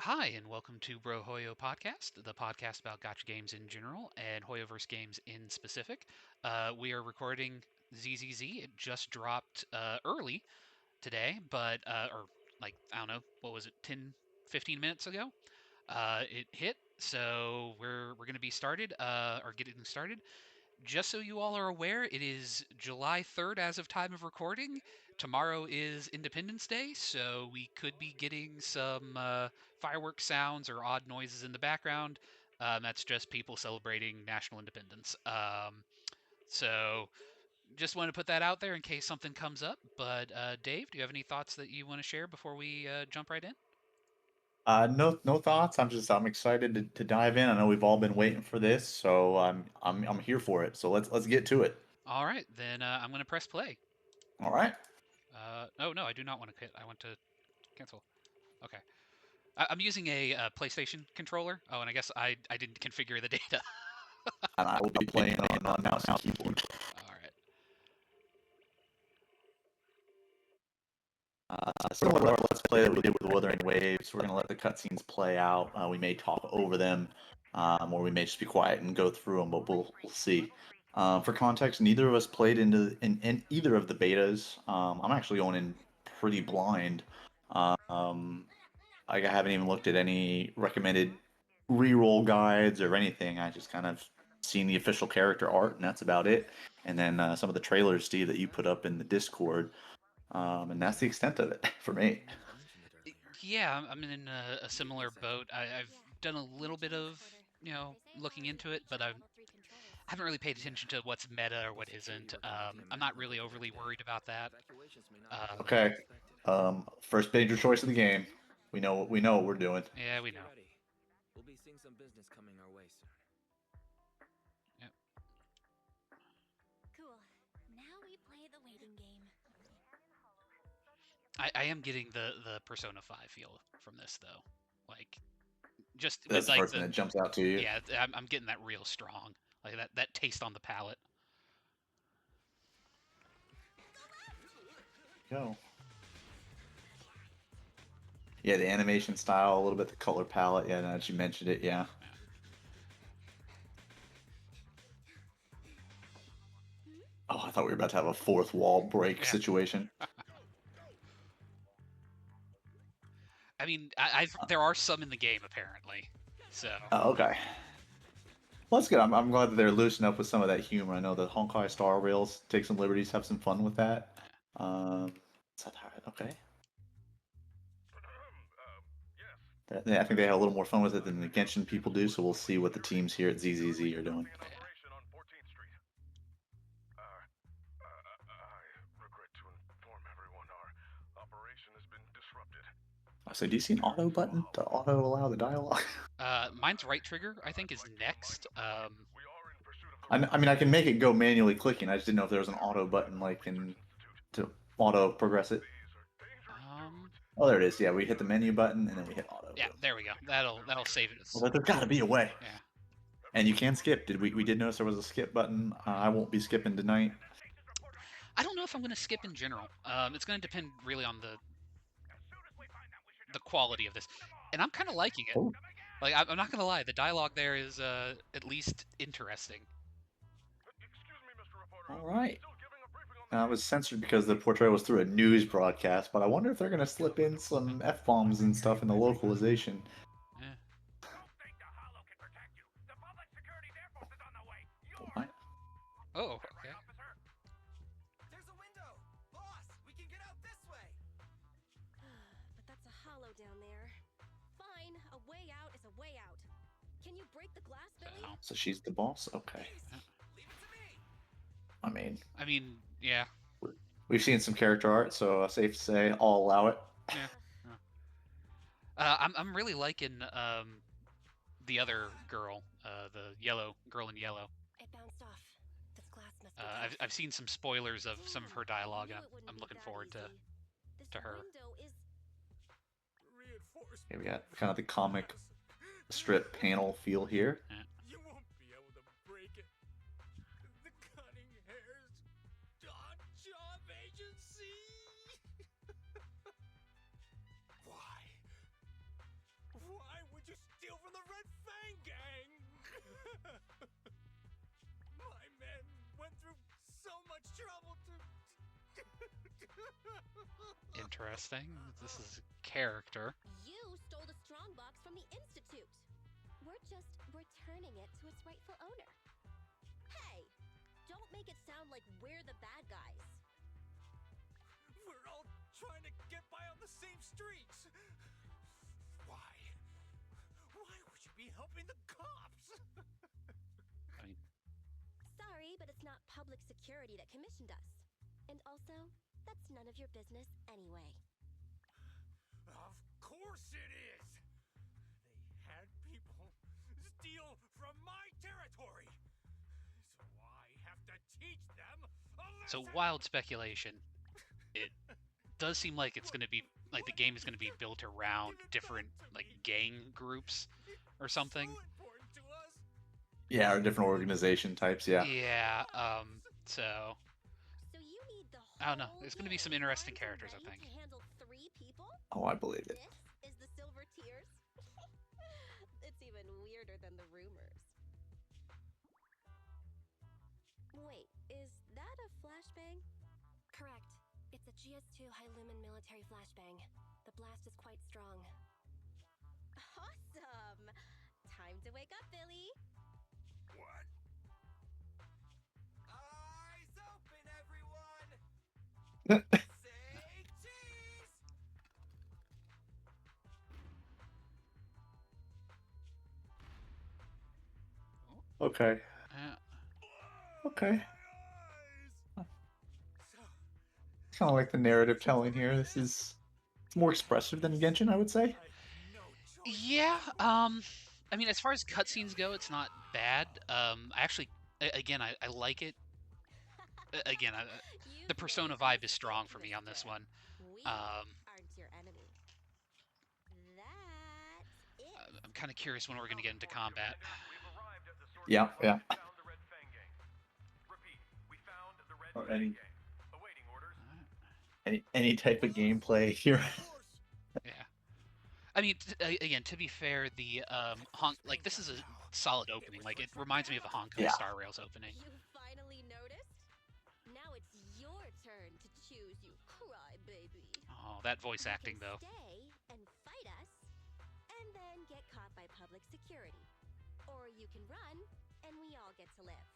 Hi, and welcome to Brohoyo Podcast, the podcast about gotcha games in general and Hoyoverse games in specific. We are recording ZZZ. It just dropped early today, but, or like, I don't know, what was it, 10, 15 minutes ago? It hit, so we're going to be started, or getting started. Just so you all are aware, it is July 3rd as of time of recording. Tomorrow is Independence Day, so we could be getting some fireworks sounds or odd noises in the background. That's just people celebrating national independence. So just want to put that out there in case something comes up. But Dave, do you have any thoughts that you want to share before we jump right in? No thoughts. I'm excited to dive in. I know we've all been waiting for this, so I'm here for it. So let's get to it. All right, then I'm going to press play. All right. Oh, no, I do not want to. I want to cancel. Okay. I'm using a PlayStation controller. Oh, and I guess I didn't configure the data. And I will be playing on mouse and keyboard. All right. Similar to our Let's Play that we did with Wuthering Waves, we're gonna let the cutscenes play out. We may talk over them, or we may just be quiet and go through them, but we'll see. For context, neither of us played in either of the betas. I'm actually going in pretty blind. Um, I haven't even looked at any recommended reroll guides or anything. I just kind of seen the official character art, and that's about it. And then some of the trailers, Steve, that you put up in the Discord, and that's the extent of it for me. Yeah, I'm in a similar boat. I've done a little bit of looking into it, but I haven't really paid attention to what's meta or what isn't. I'm not really overly worried about that. Um, Okay, first major choice of the game. We know what we're doing. yeah, we know. Yep. I am getting the Persona 5 feel from this though. Like just That's with the like first thing the that jumps out to you. yeah, I'm getting that real strong. Like that taste on the palate. Go. Yeah, the animation style, a little bit the color palette. Yeah, now that you mentioned it, yeah. Yeah. Oh, I thought we were about to have a fourth wall break Yeah. situation. I mean, I've there are some in the game apparently. So Oh, okay. Well, that's good. I'm glad that they're loosening up with some of that humor. I know the Honkai Star Rails take some liberties, have some fun with that. yeah. Is that how- okay? I think they have a little more fun with it than the Genshin people do, so we'll see what the teams here at ZZZ are doing. Yeah. So do you see an auto button to auto allow the dialogue? Mine's right trigger, I think, is next. I mean, I can make it go manually clicking. I just didn't know if there was an auto button to auto progress it. Um, Oh, there it is. Yeah, we hit the menu button and then we hit auto. yeah, there we go. That'll save it. Well, there's got to be a way. Yeah. And you can skip. We did notice there was a skip button. I won't be skipping tonight. I don't know if I'm gonna skip in general. It's gonna depend really on the quality of this, and I'm kind of liking it. Oh, Like I'm not gonna lie, the dialogue there is at least interesting. all right. It was censored because the portrayal was through a news broadcast, but I wonder if they're going to slip in some F bombs and stuff in the localization. Yeah. Oh, my. Oh, okay. So, So she's the boss? Okay. yeah. I mean, I mean, yeah, we've seen some character art, so safe to say I'll allow it. yeah. Yeah. I'm really liking the other girl, the yellow girl in yellow. I've seen some spoilers of some of her dialogue, and I'm looking forward to her. Okay, we got kind of the comic strip panel feel here. Yeah. My men went through so much trouble to... Interesting. This is character. You stole the strongbox from the Institute. We're just returning it to its rightful owner. Hey, don't make it sound like we're the bad guys. We're all trying to get by on the same streets. Why? Why would you be helping the cops? I mean, Sorry, but it's not public security that commissioned us. And also, that's none of your business anyway. Of course it is! They had people steal from my territory! So I have to teach them a lesson! so wild speculation. It does seem like it's going to be like the game is going to be built around different like gang groups or something. So important to us! Yeah, or different organization types. Yeah. Yeah. So So you need the I don't know. whole There's going to be some game interesting armed and characters, I ready think. to handle 3 people? Oh, I believe it. This is the Silver Tears? It's even weirder than the rumors. Wait, is that a flashbang? Correct. It's a GS2 high-lumen military flashbang. The blast is quite strong. Awesome! Time to wake up, Billy! What? Eyes open, everyone! Say cheese! Okay. Okay. So, Kind of like the narrative telling here. This is it's more expressive than Genshin, I would say. I had no choice. Yeah. I mean, as far as cutscenes go, it's not bad. I actually, again, I like it. Again, You the Persona made us vibe is strong for me on this interested. one. We Um, aren't your enemy. That's it. I'm kind of curious when we're going to get into combat. Yeah, yeah. Or any type of gameplay here. Of course. Yeah. I mean, again, to be fair, the like this is a solid opening. Like it reminds me of the Hong Kong Yeah. Star Rails opening. You finally noticed? Now it's your turn to choose, you crybaby. Oh, that voice You acting can though. Stay and fight us, and then get caught by public security. Or you can run, and we all get to live.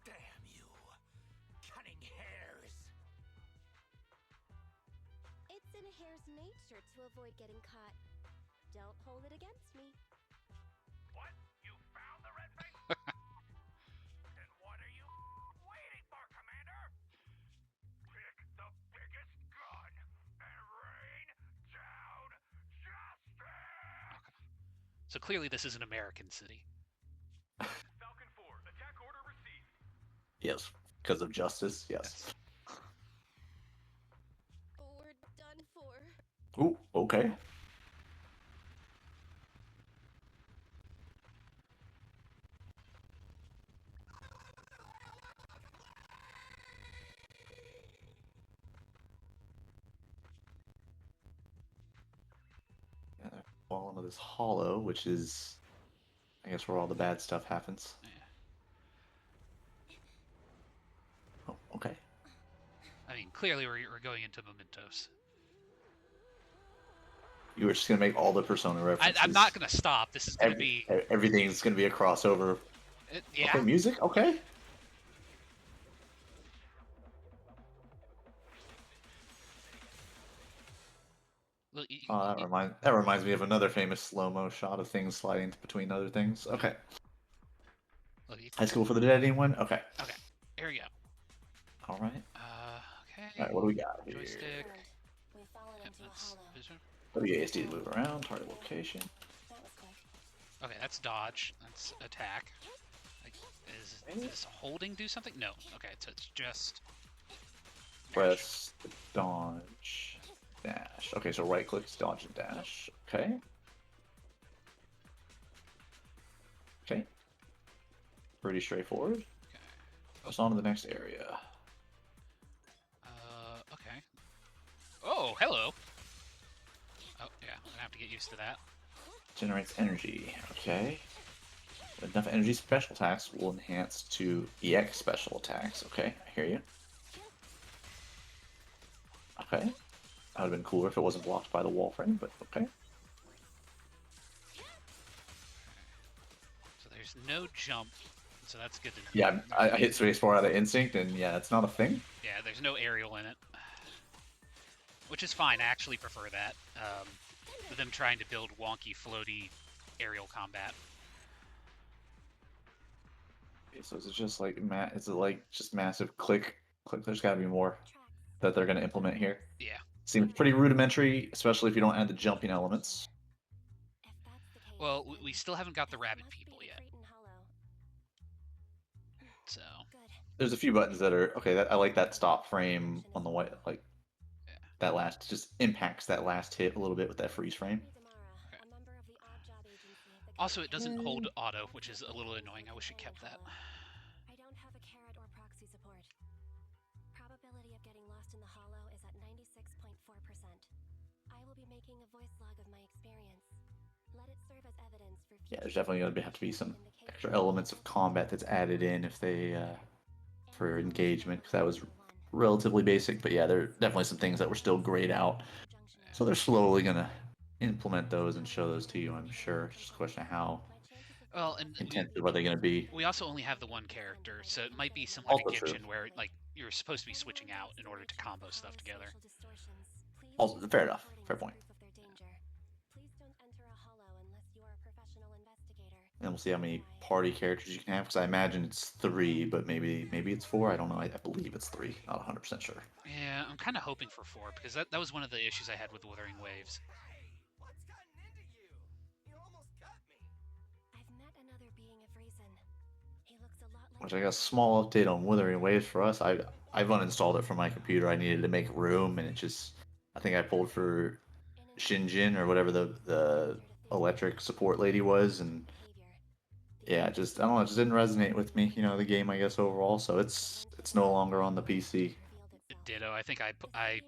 Damn you. Cunning hairs. It's in a hare's nature to avoid getting caught. Don't hold it against me. What? You found the red thing? Then what are you waiting for, Commander? Pick the biggest gun and rain down justice! So clearly, this is an American city. Falcon 4, attack order received. Yes, because of justice. Yes. We're done for. Ooh, okay. Yeah, they're falling into this hollow, which is, I guess, where all the bad stuff happens. Yeah. Oh, okay. I mean, clearly we're going into mementos. You were just gonna make all the Persona references. I'm not gonna stop. This is gonna be. Everything's gonna be a crossover. Yeah. Okay, music. Okay. Look, That reminds me of another famous slow-mo shot of things sliding between other things. Okay. look, High School for the Dead, anyone? Okay. Okay. Here we go. All right. Okay. All right. What do we got here? Joystick. We've fallen Yep, into that's a hollow. vision. WASD to move around. Target location. That was quick. Okay, that's dodge. That's attack. Like, is holding do something? No. Okay, so it's just. Press dodge, dash. Okay, so right click, dodge, and dash. Okay. Okay. Pretty straightforward. Okay. Let's on to the next area. Okay. Oh, hello. Oh, yeah, I'm gonna have to get used to that. Generates energy. Okay. enough energy special attacks will enhance to EX special attacks. Okay, I hear you. Okay. That would have been cooler if it wasn't blocked by the wall frame, but okay. So there's no jump, so that's good to know. Yeah, I hit space 4 out of instinct, and yeah, it's not a thing. Yeah, there's no aerial in it. Which is fine, I actually prefer that. With them trying to build wonky, floaty aerial combat. Okay, so is it just like is it like just massive click? There's got to be more that they're going to implement here. Yeah. Seems pretty rudimentary, especially if you don't add the jumping elements. Well, we still haven't got the rabbit people yet. So there's a few buttons that are okay. I like that stop frame on the white, like that last just impacts that last hit a little bit with that freeze frame. Okay. Also, it doesn't hold auto, which is a little annoying. I wish it kept that. I don't have a carrot or proxy support. Probability of getting lost in the hollow is at 96.4%. I will be making a voice log of my experience. Let it serve as evidence for Yeah, there's definitely going to have to be some extra elements of combat that's added in if they for engagement, because that was relatively basic. But yeah, there are definitely some things that were still grayed out, so they're slowly going to implement those and show those to you. I'm sure. It's just a question of how intensive are they going to be. We also only have the one character, so it might be similar to Genshin, where like you're supposed to be switching out in order to combo stuff together. Also, fair enough. Fair point. And we'll see how many party characters you can have, because I imagine it's 3, but maybe it's 4. I don't know. I believe it's 3. Not 100% sure. Yeah, I'm kind of hoping for 4, because that was one of the issues I had with Wuthering Waves. What's gotten into you? You almost cut me. I've met another being of reason. He looks a lot like. Which I got a small update on Wuthering Waves for us. I've uninstalled it from my computer. I needed to make room, and it just, I think I pulled for Shinjin or whatever the electric support lady was, and yeah, I don't know, it just didn't resonate with me, the game, I guess, overall. So it's no longer on the PC. Ditto. I think I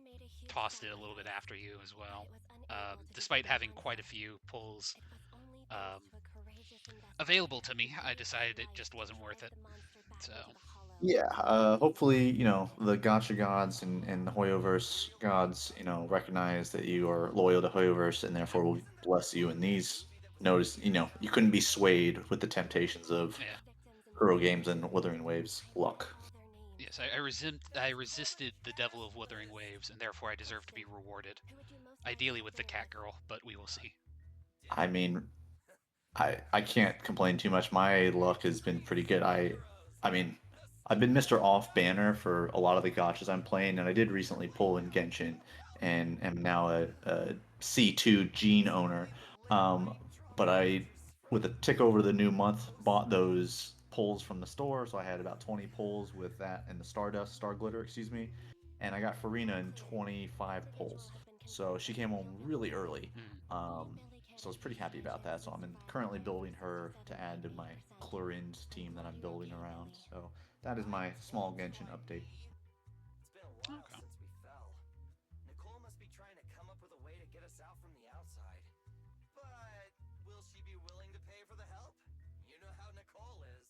tossed it a little bit after you as well, despite having quite a few pulls available to me. I decided it just wasn't worth it. So yeah, hopefully, the Gacha gods and the Hoyoverse gods, recognize that you are loyal to Hoyoverse and therefore will bless you in these. Notice, you couldn't be swayed with the temptations of Hero Games and Wuthering Waves luck. Yes, I resisted the devil of Wuthering Waves, and therefore I deserve to be rewarded. Ideally with the cat girl, but we will see. I mean, I can't complain too much. My luck has been pretty good. I mean, I've been Mr. Off Banner for a lot of the gachas I'm playing, and I did recently pull in Genshin, and am now a C2 Gene owner. But I, with a tick over the new month, bought those pulls from the store, so I had about 20 pulls with that and the Star Glitter, excuse me, and I got Farina in 25 pulls. So she came home really early. So I was pretty happy about that. So I'm currently building her to add to my Chlorins team that I'm building around. So that is my small Genshin update. It's been a while since we fell. Nicole must be trying to come up with a way to get us out from the outside. But will she be willing to pay for the help? You know how Nicole is.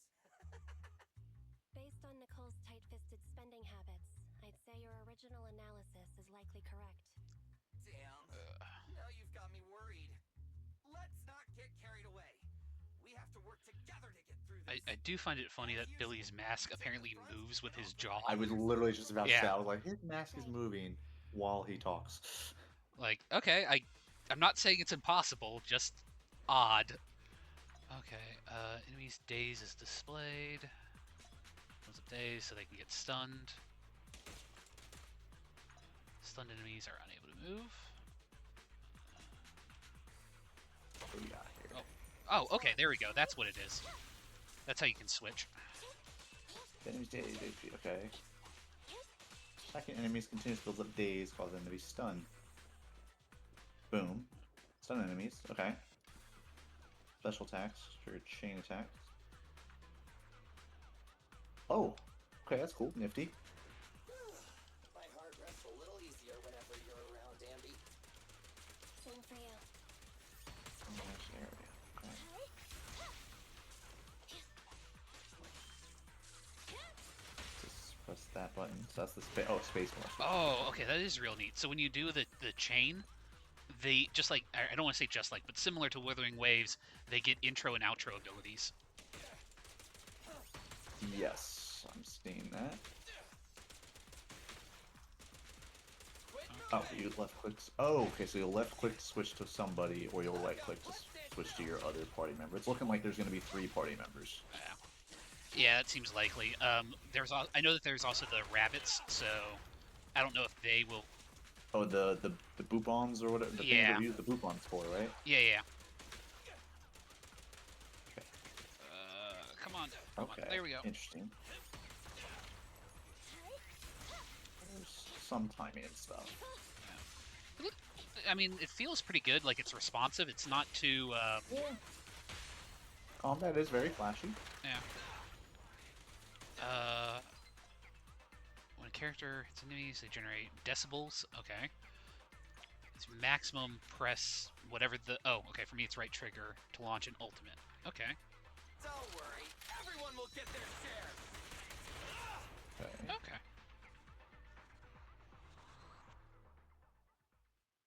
Based on Nicole's tight-fisted spending habits, I'd say your original analysis is likely correct. Damn. Now you've got me worried. Let's not get carried away. We have to work together to get through this. I do find it funny that Billy's mask apparently moves with his jaw. I was literally just about to say, I was like, his mask is moving while he talks. Like, okay, I'm not saying it's impossible, just odd. Okay, enemies' daze is displayed. Builds up daze so they can get stunned. Stunned enemies are unable to move. What do we got here? Oh, okay, there we go. That's what it is. That's how you can switch. Enemies daze, HP, okay. Second enemies continues to build up daze, cause them to be stunned. Boom. Stun enemies, okay. Special attacks, trigger chain attacks. Oh, okay, that's cool, nifty. My heart rests a little easier whenever you're around, Ambi. Same for you. Okay. So that's the Space Force. Oh, okay, that is real neat. So when you do the chain, they just like I don't want to say just like, but similar to Withering Waves, they get intro and outro abilities. Yes, I'm seeing that. Oh, you left click. Oh, okay. So you'll left click to switch to somebody, or you'll right click to switch to your other party member. It's looking like there's going to be 3 party members. Yeah, that seems likely. I know that there's also the rabbits, so I don't know if they will. Oh, the boot bombs or whatever. The things that we use the boot bombs for, right? Yeah, yeah. Okay. Come on. Okay. There we go. Interesting. There's some timing and stuff. I mean, it feels pretty good. Like it's responsive. It's not too. Yeah. Combat is very flashy. Yeah. When a character hits enemies, they generate decibels. Okay. It's maximum press whatever the. Oh, okay. For me, it's right trigger to launch an ultimate. Okay. Don't worry, everyone will get their share. Okay. Okay.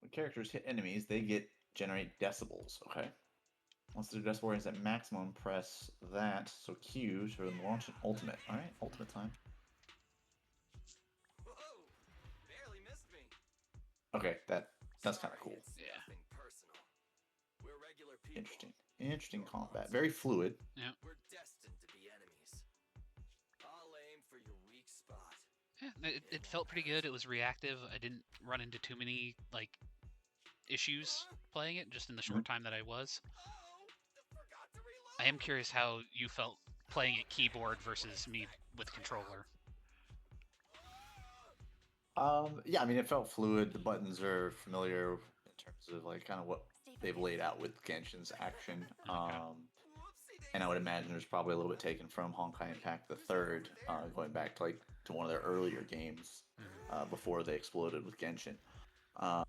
When characters hit enemies, they generate decibels. Okay. Once their decibel is at maximum, press that. So Q to launch an ultimate. All right, ultimate time. Whoa, barely missed me. Okay, that's kind of cool. It's Yeah. nothing personal. We're regular people. Interesting combat. Very fluid. Yeah. We're destined to be enemies. I'll aim for your weak spot. Yeah. It felt pretty good. It was reactive. I didn't run into too many like issues playing it just in the short time that I was. Oh, forgot to reload. I am curious how you felt playing it keyboard versus me with controller. Yeah, I mean, it felt fluid. The buttons are familiar in terms of like kind of what they've laid out with Genshin's action. And I would imagine there's probably a little bit taken from Honkai Impact the Third, going back to to one of their earlier games before they exploded with Genshin. The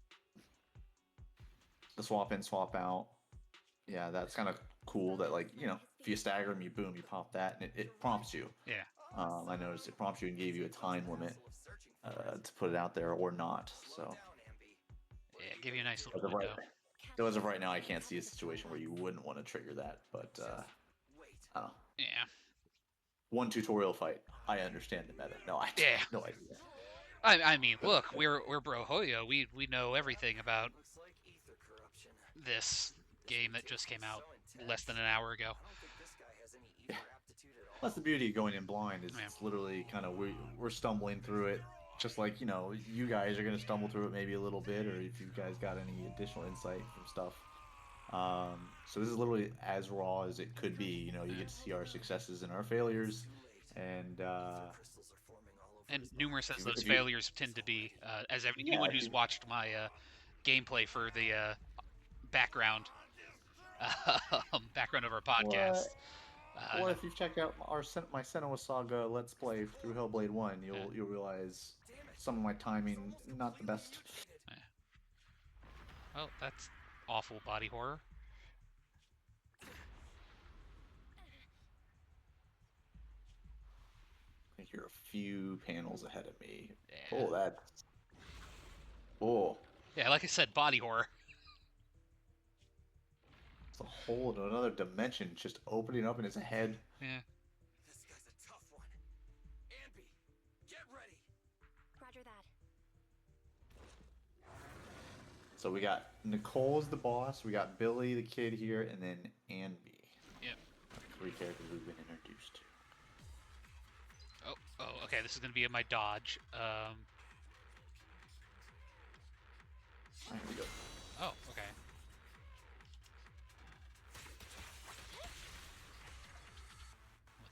swap in, swap out. Yeah, that's kind of cool. That if you stagger them, you pop that, and it prompts you. Yeah. I noticed it prompts you and gave you a time limit to put it out there or not. So. Yeah, give you a nice little As of window. though as of right now, I can't see a situation where you wouldn't want to trigger that, but I don't know. Yeah. One tutorial fight, I understand the meta. No, I Yeah. no idea. I mean, look, we're Brohoyo. We know everything about Looks like ether corruption. this game that just came out less than an hour ago. I don't think this guy has any ether aptitude at all. That's the beauty of going in blind is Yeah. it's literally kind of we're stumbling through it, just like you guys are gonna stumble through it maybe a little bit, or if you guys got any additional insight from stuff. So this is literally as raw as it could be. You get to see our successes and our failures, and Crystals are forming all over And his numerous as If those you- failures tend to be, anyone who's watched my gameplay for the background background of our podcast. Or if you've checked out my Senua Saga Let's Play through Hellblade 1, you'll realize some of my timing not the best. Oh, that's awful body horror. I think you're a few panels ahead of me. Yeah. Oh, that's... Oh, Yeah, like I said, body horror. it's a whole another dimension just opening up in his head. Yeah. This guy's a tough one. Ambi, get ready. Roger that. So we got Nicole's the boss, we got Billy the kid here, and then Anby. Yep. 3 characters we've been introduced to. Oh, okay. This is gonna be my dodge. Alright, here we go. Oh, okay.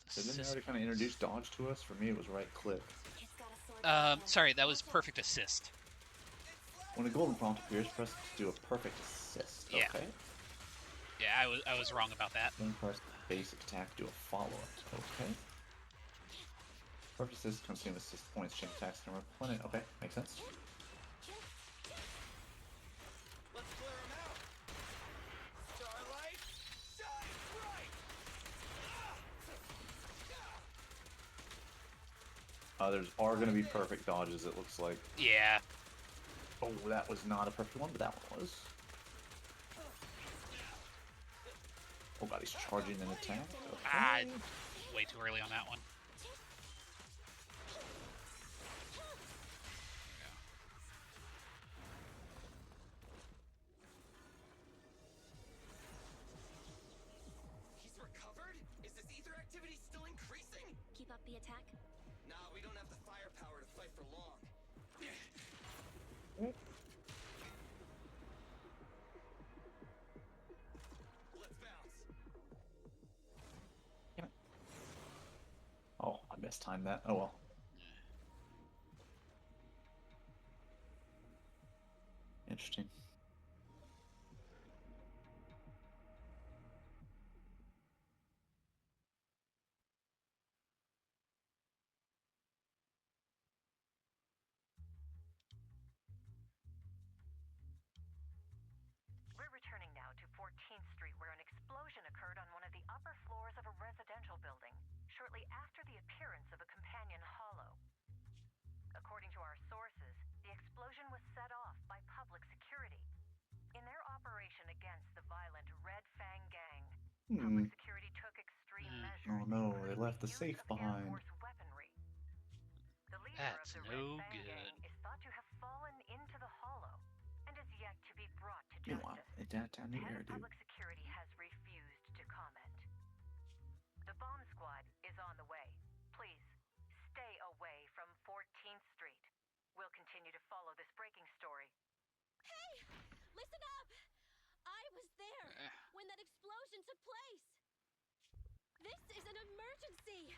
So didn't they already kind of introduce dodge to us? For me, it was right click. It's got a sword. Sorry, that was perfect assist. When a golden prompt appears, press to do a perfect assist. Yeah. Okay. Yeah, I was wrong about that. Then press basic attack to do a follow-up. Okay. Perfect assist consume assist points, chain attacks can replenish. Okay, makes sense. Let's clear him out. Starlight, shine bright. There's are going to be perfect dodges, it looks like. Yeah. Oh, that was not a perfect one, but that one was. Oh god, he's charging an attack. Ah, Okay. way too early on that one. He's recovered? Is his ether activity still increasing? Keep up the attack. Nah, we don't have the firepower to fight for long. Let's bounce. Oh, I mistimed that. Oh well. Interesting. We're returning now to 14th Street, where an explosion occurred on one of the upper floors of a residential building, shortly after the appearance of a companion hollow. According to our sources, the explosion was set off by public security. In their operation against the violent Red Fang Gang, public security took extreme measures. Oh no, they including left the use safe of Air behind. Force weaponry. The leader That's of the no Red Fang good. Gang is thought to have fallen into the hollow and is yet to be brought to Meanwhile, justice. in downtown New Head Era, of dude. Public Security has refused to comment. The bomb squad is on the way. Please, stay away from 14th Street. We'll continue to follow this breaking story. Hey! Listen up! I was there when that explosion took place! This is an emergency!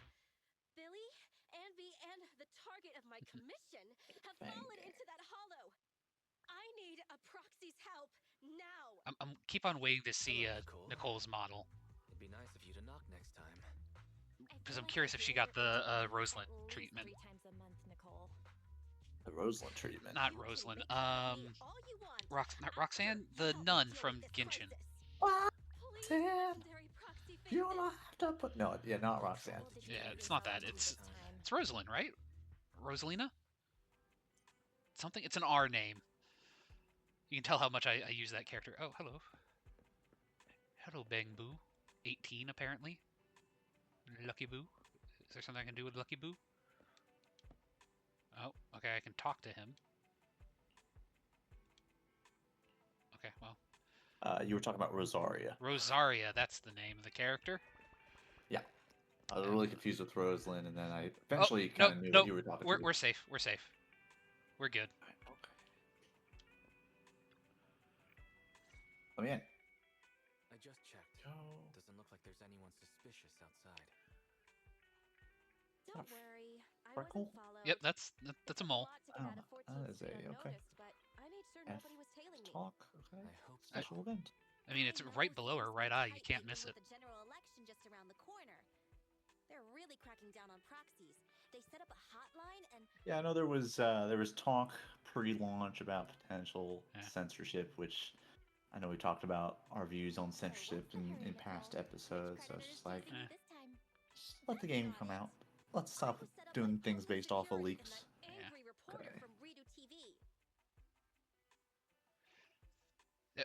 Billy, Anby, and the target of my commission have fallen into that hollow. I need a proxy's help now! I'm keep on waiting to see Hello, Nicole. Nicole's model. It'd be nice of you to knock next time. Because I'm curious if she got the Rosalind treatment. 3 times a month, Nicole. The Rosalind treatment. Not You can Rosalind. bitch at me all you want. Not Roxanne, the Help me nun deal from with this Genshin. crisis. Please, Roxanne! legendary proxy You faces. don't have to put. No, yeah, not Roxanne. What did you Yeah, get it's not yourself that. into It's this time? it's Rosalind, right? Rosalina? Something. It's an R name. You can tell how much I use that character. Oh, hello. Hello, Bang Boo. 18 apparently. Lucky Boo. Is there something I can do with Lucky Boo? Oh, okay. I can talk to him. Okay, well. You were talking about Rosaria. Rosaria, that's the name of the character. Yeah. I was really confused with Rosalind, and then I eventually no, kind of knew no, what you were talking we're to. we're safe. We're safe. We're good. Alright, okay. Let me in. I just checked. Go. Doesn't look like there's anyone suspicious outside. Don't F- worry, I freckle? wasn't followed. Yep, that's a mole. Lot to get out of Oh, 14th that is Street a- okay. unnoticed, but I made sure F- nobody was tailing me. Talk. Okay. I hope so. Special event. I mean, it's right below her right eye. You can't miss it. With the general election just around the corner. They're really cracking down on proxies. They set up a hotline and Yeah, I know there was talk pre-launch about potential Yeah. censorship, which I know we talked about our views on censorship in past episodes. So it's just like, just let the game come out. Let's stop doing things based off of leaks. Angry reporter Okay. from Redo TV.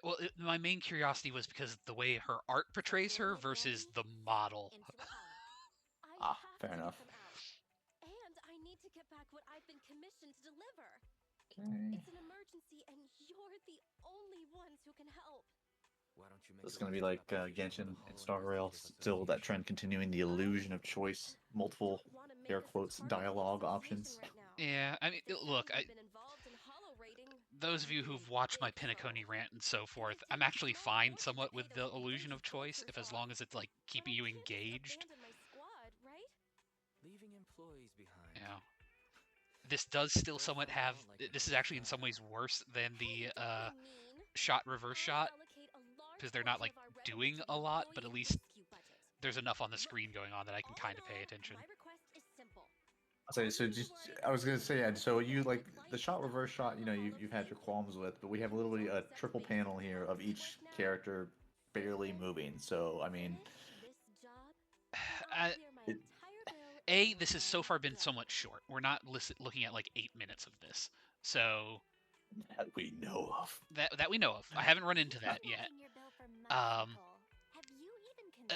Well, my main curiosity was because the way her art portrays her versus the model. Into the hollow. I Ah, have fair to get enough. them out. And I need to get back what I've been commissioned to deliver. Okay. It's an emergency, and you're the only ones who can help. Why don't you make It's a going to be list of like applications Genshin with the and Hollow Star Rail, Investigators still that Association. trend continuing, the illusion of choice, multiple Don't wanna make air us a quotes target of the dialogue association options. right now. Yeah, I mean, They look, haven't been involved in hollow raiding. those of you who've watched my Pinacone rant and so forth, I'm actually fine somewhat with the illusion of choice, if as long as it's like keeping you engaged. Abandon my squad, right? Leaving employees behind. You know, this does still somewhat have. This is actually in some ways worse than the shot reverse shot, because they're not like doing a lot, but at least there's enough on the screen going on that I can kind of pay attention. My request is simple. So just, I was gonna say, yeah, so you like the shot reverse shot, you know, you've had your qualms with, but we have literally a triple panel here of each character barely moving. So I mean, This job, I, I'll clear my it- entire bill This has so far been so much short. We're not looking at like 8 minutes of this, so That we know of. that we know of. I haven't run into that yet.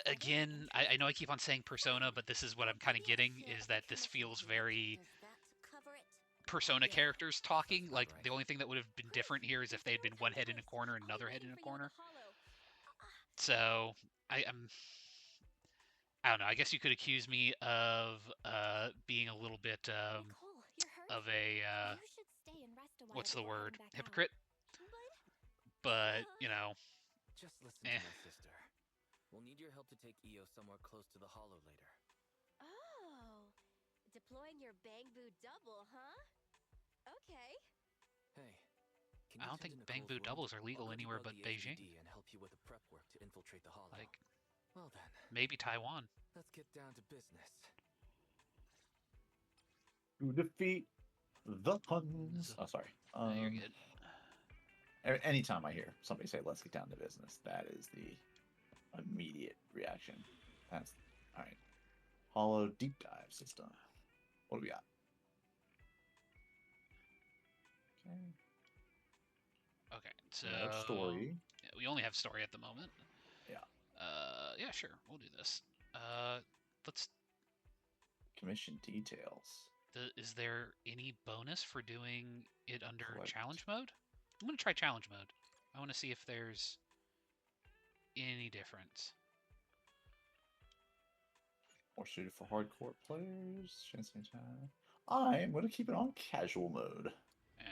Again, I know I keep on saying Persona, but this is what I'm kind of getting, is that this feels very Persona characters talking. Like, the only thing that would have been different here is if they had been one head in a corner and another head in a corner. So, I don't know. I guess you could accuse me of being a little bit of a what's the word? Hypocrite. But, you know, Just listen to my sister. We'll need your help to take Io somewhere close to the hollow later. Oh, deploying your Bang Boo double, huh? Okay. Hey, can I you don't tend think to Bang Nicole's Boo room? doubles are legal I'll anywhere debug but the Beijing. HDD and help you with the prep work to infiltrate the hollow. Like, well then, maybe Taiwan. let's get down to business. To defeat the Huns. Oh, sorry. You're good. Anytime I hear somebody say "Let's get down to business," that is the immediate reaction. That's all right. Hollow deep dive system. What do we got? Okay. Okay, so We have story. yeah, we only have story at the moment. Yeah. Yeah, sure, we'll do this. Let's. Commission details. Is there any bonus for doing it under Collect. challenge mode? I'm gonna try challenge mode. I want to see if there's any difference. More suited for hardcore players. I'm going to keep it on casual mode. Yeah.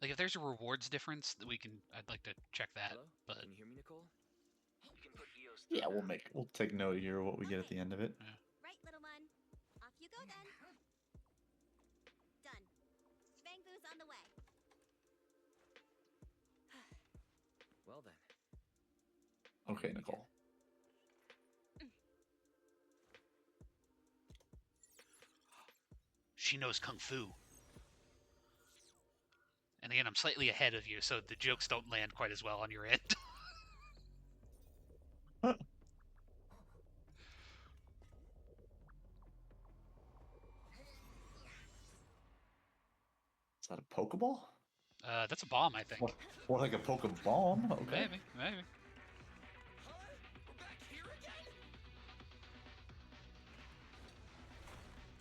Like, if there's a rewards difference, I'd like to check that. Hello? But Can you hear me, Nicole? You can put Io's Yeah, we'll take note here of what we get at the end of it. yeah. Right, little one. Off you go then. Done. Bang Boo's on the way. Well then. Okay, Nicole. She knows kung fu. And again, I'm slightly ahead of you, so the jokes don't land quite as well on your end. Is that a Pokeball? That's a bomb, I think. More like a Pokebomb? Okay. Maybe. Huh? We're back here again?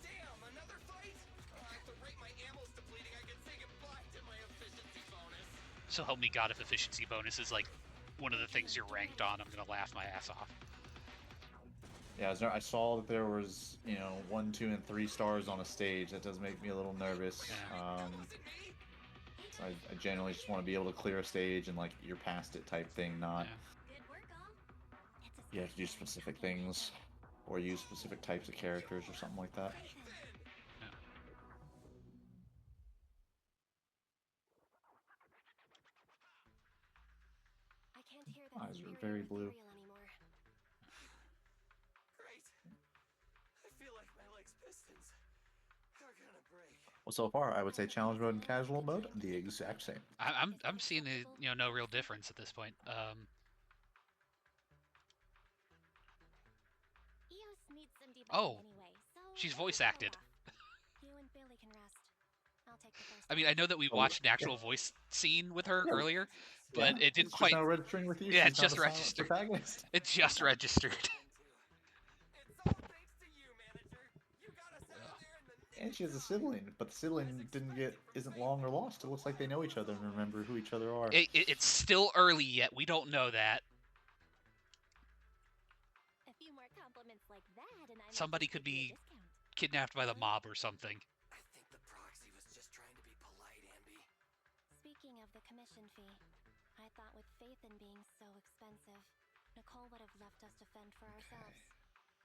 Damn, another fight? At the rate my ammo's depleting, I can say goodbye to my efficiency bonus. So help me God, if efficiency bonus is like one of the things you're ranked on, I'm gonna laugh my ass off. Yeah, I saw that there was, 1, 2, and 3 stars on a stage. That does make me a little nervous. Yeah. That wasn't me. So I generally just want to be able to clear a stage and, like, you're past it type thing, not Yeah. Good work, all. It's a you have to do specific things or use specific types of characters or something like that. I can't hear that Eyes are ethereal very blue. anymore. Great. I feel like my leg's pistons are gonna break. Well, so far, I would say challenge mode and casual mode, the exact same. I'm seeing no real difference at this point. Eos needs some debugging Oh, anyway, so she's let's voice call acted. off. You and Billy can rest. I'll take the first I mean, I know that we Oh, watched an yeah. actual voice scene with her Yeah. earlier, but Yeah, it didn't it's quite. just now registering with you. Yeah, She's it's not just a silent registered. protagonist. It just registered. It's all thanks to you, manager. You got us out of there in the And she has a sibling, but the sibling isn't long or lost. It looks like they know each other and remember who each other are. It's still early yet. We don't know that. A few more compliments like that, and I might Somebody just could give you a be discount. kidnapped by the mob or something. I think the proxy was just trying to be polite, Ambi. Speaking of the commission fee, I thought with Faith in being so expensive, Nicole would have left us to fend for ourselves.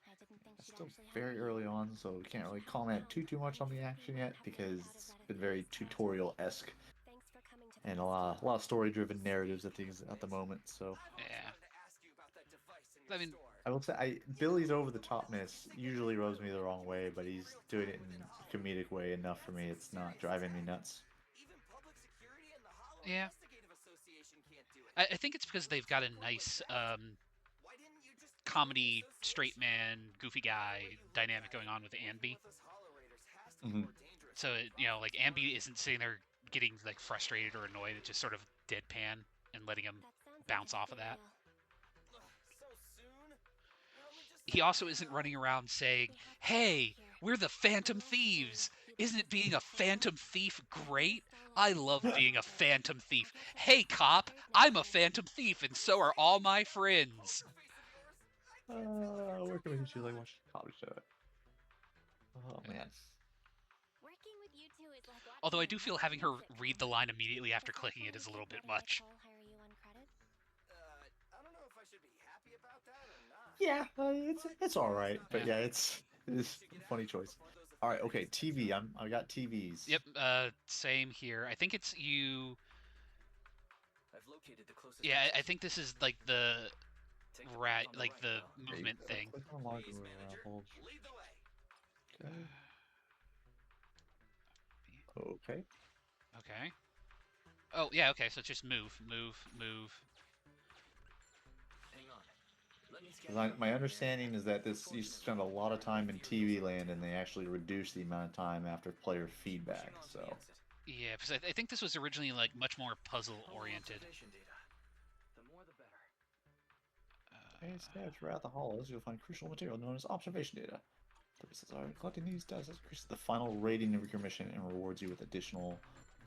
I didn't think It's she'd still actually have very you. early on, so we can't really comment too much on the action yet because it's been very tutorial-esque Thanks for coming to the and a rescue. lot of story-driven narratives at the moment. So I've always Yeah. wanted to ask you about that device in I your mean- store. I will say, Billy's over-the-topness usually rubs me the wrong way, but he's doing it in a comedic way enough for me. It's not driving me nuts. Even public security and the Hollow Yeah. Investigative Association can't do it. I think it's because they've got a nice Why didn't you just comedy straight man, goofy guy dynamic going on with Anby. Mhm. So like Anby isn't sitting there getting like frustrated or annoyed. It's just sort of deadpan and letting him That sounds bounce like off of that. So soon? We're only just He also isn't running around saying, "Hey, we're the Phantom Thieves. Isn't it being a Phantom Thief great? I love being a Phantom Thief. Hey, cop, I'm a Phantom Thief, and so are all my friends." Where can we hit you like watch a comedy show? Oh man. Working with you two is like watching Although I a do feel Netflix having her sitcom. read the line immediately after Does that clicking it totally is a little bit keep letting much. Nicole hire you uncredited? I don't know if I should be happy about that or not. Yeah, it's all right, but Yeah. yeah, it's a funny choice. All right, okay, TV. I got TVs. Yep, same here. I think it's you. I've located the closest. Yeah, I access. think this is like the Take the right, path on the like right, the though. movement So thing. click on log Please, or manager, hold. lead the way. Okay. Okay. Oh yeah, okay. So it's just move, move, move. Hang on. Let me scan 'Cause the map my here. understanding is that this you spend a lot of time in TV land, and they actually reduce the amount of time after player feedback. Pushing on to So the exit. Yeah, because I think this was originally like much more puzzle Home oriented. observation data. The more the better. throughout the halls, you'll find crucial material known as observation data. Purposes are collecting these data increases the final rating of your mission and rewards you with additional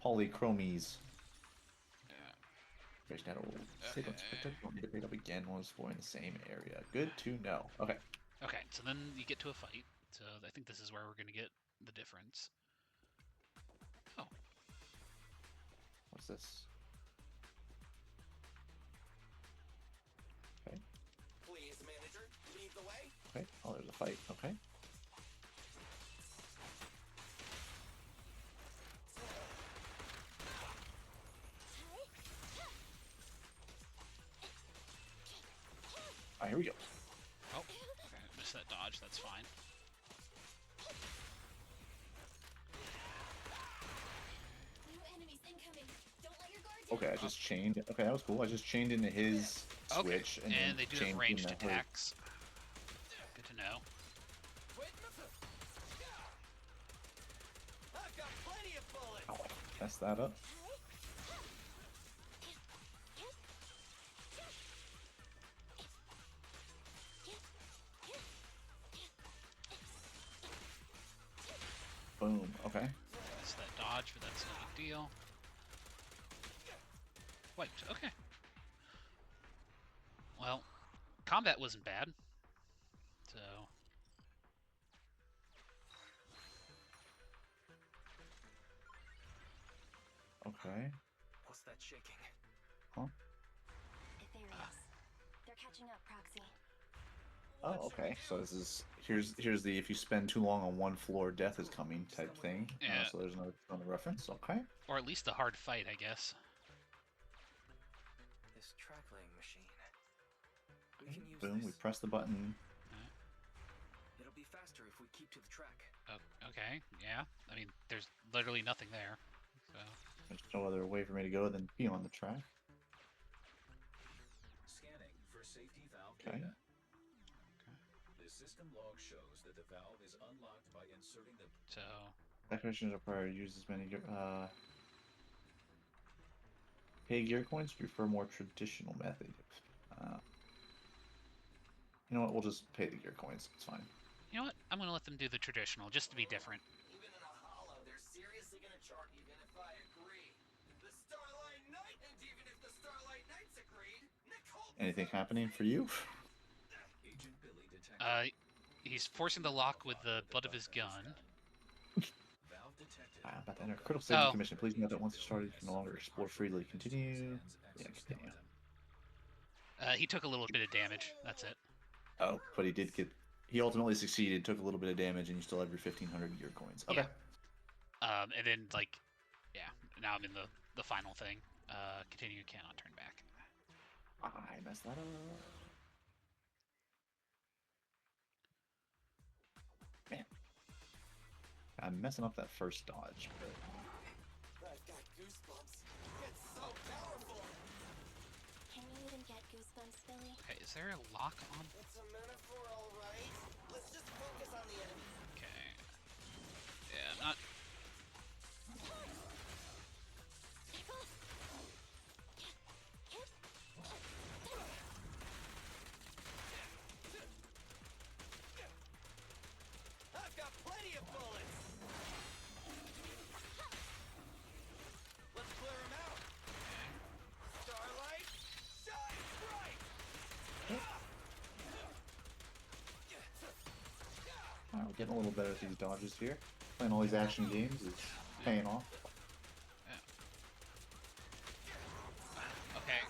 polychromies. Observation data will save unexpected. Don't need to pick up again while exploring the same area. Good to know. Okay. Okay, so then you get to a fight. So I think this is where we're gonna get the difference. Oh, What's this? Okay. Please, manager, lead the way. Okay. Oh, there's a fight. Okay. Alright, here we go. oh, okay, missed that dodge. That's fine. New enemies incoming. Don't let your guard Okay, I just chained. Okay, that was cool. I just chained into his Okay, switch and then they do have chained ranged into her. attacks. Good to know. I've got plenty of bullets. Oh, I messed that up. Boom. Okay. Missed that dodge, but that's no big deal. Wiped. Okay. Well, combat wasn't bad. So Okay. What's that shaking? Ethereals. They're catching up, Proxy. Oh, okay. So this is here's the if you spend too long on one floor, death is coming type thing. Yeah. So there's another reference. Okay. or at least the hard fight, I guess. This track laying machine. We can use Boom. this. We press the button. It'll be faster if we keep to the track. Oh, okay, yeah. I mean, there's literally nothing there. So There's no other way for me to go than be on the track. Scanning for safety valve Okay. data. The system log shows that the valve is unlocked by inserting the so Decorations require use as many pay gear coins. Prefer more traditional method. You know what? We'll just pay the gear coins. It's fine. you know what? I'm gonna let them do the traditional, just to be different. Even in a hollow, they're seriously gonna charge even if I agree. The Starlight Knight, and even if the Starlight Knights agreed, Nicole. Anything happening for you? Agent Billy detected. He's forcing the lock with the butt of his gun. Valve detected. About to enter a critical stage of Oh. the commission. Please note that once started, you can no longer explore freely. Continue. Yeah, continue. He took a little bit of damage. That's it. Oh, but he did get. He ultimately succeeded. Took a little bit of damage, and you still have your 1,500 gear coins. Okay. Yeah. And then like, yeah. Now I'm in the final thing. Continue. Cannot turn back. I messed that up. Man. I'm messing up that first dodge, but I've got goosebumps. It's so powerful. Can you even get goosebumps once, Billy. Okay, is there a lock on? It's a metaphor, alright? Let's just focus on the enemy. Okay. Yeah, I'm not. I've got plenty of bullets! Let's clear him out! Starlight, shine bright! Alright, we're getting a little better at these dodges here. Playing all these action games is paying off. Okay.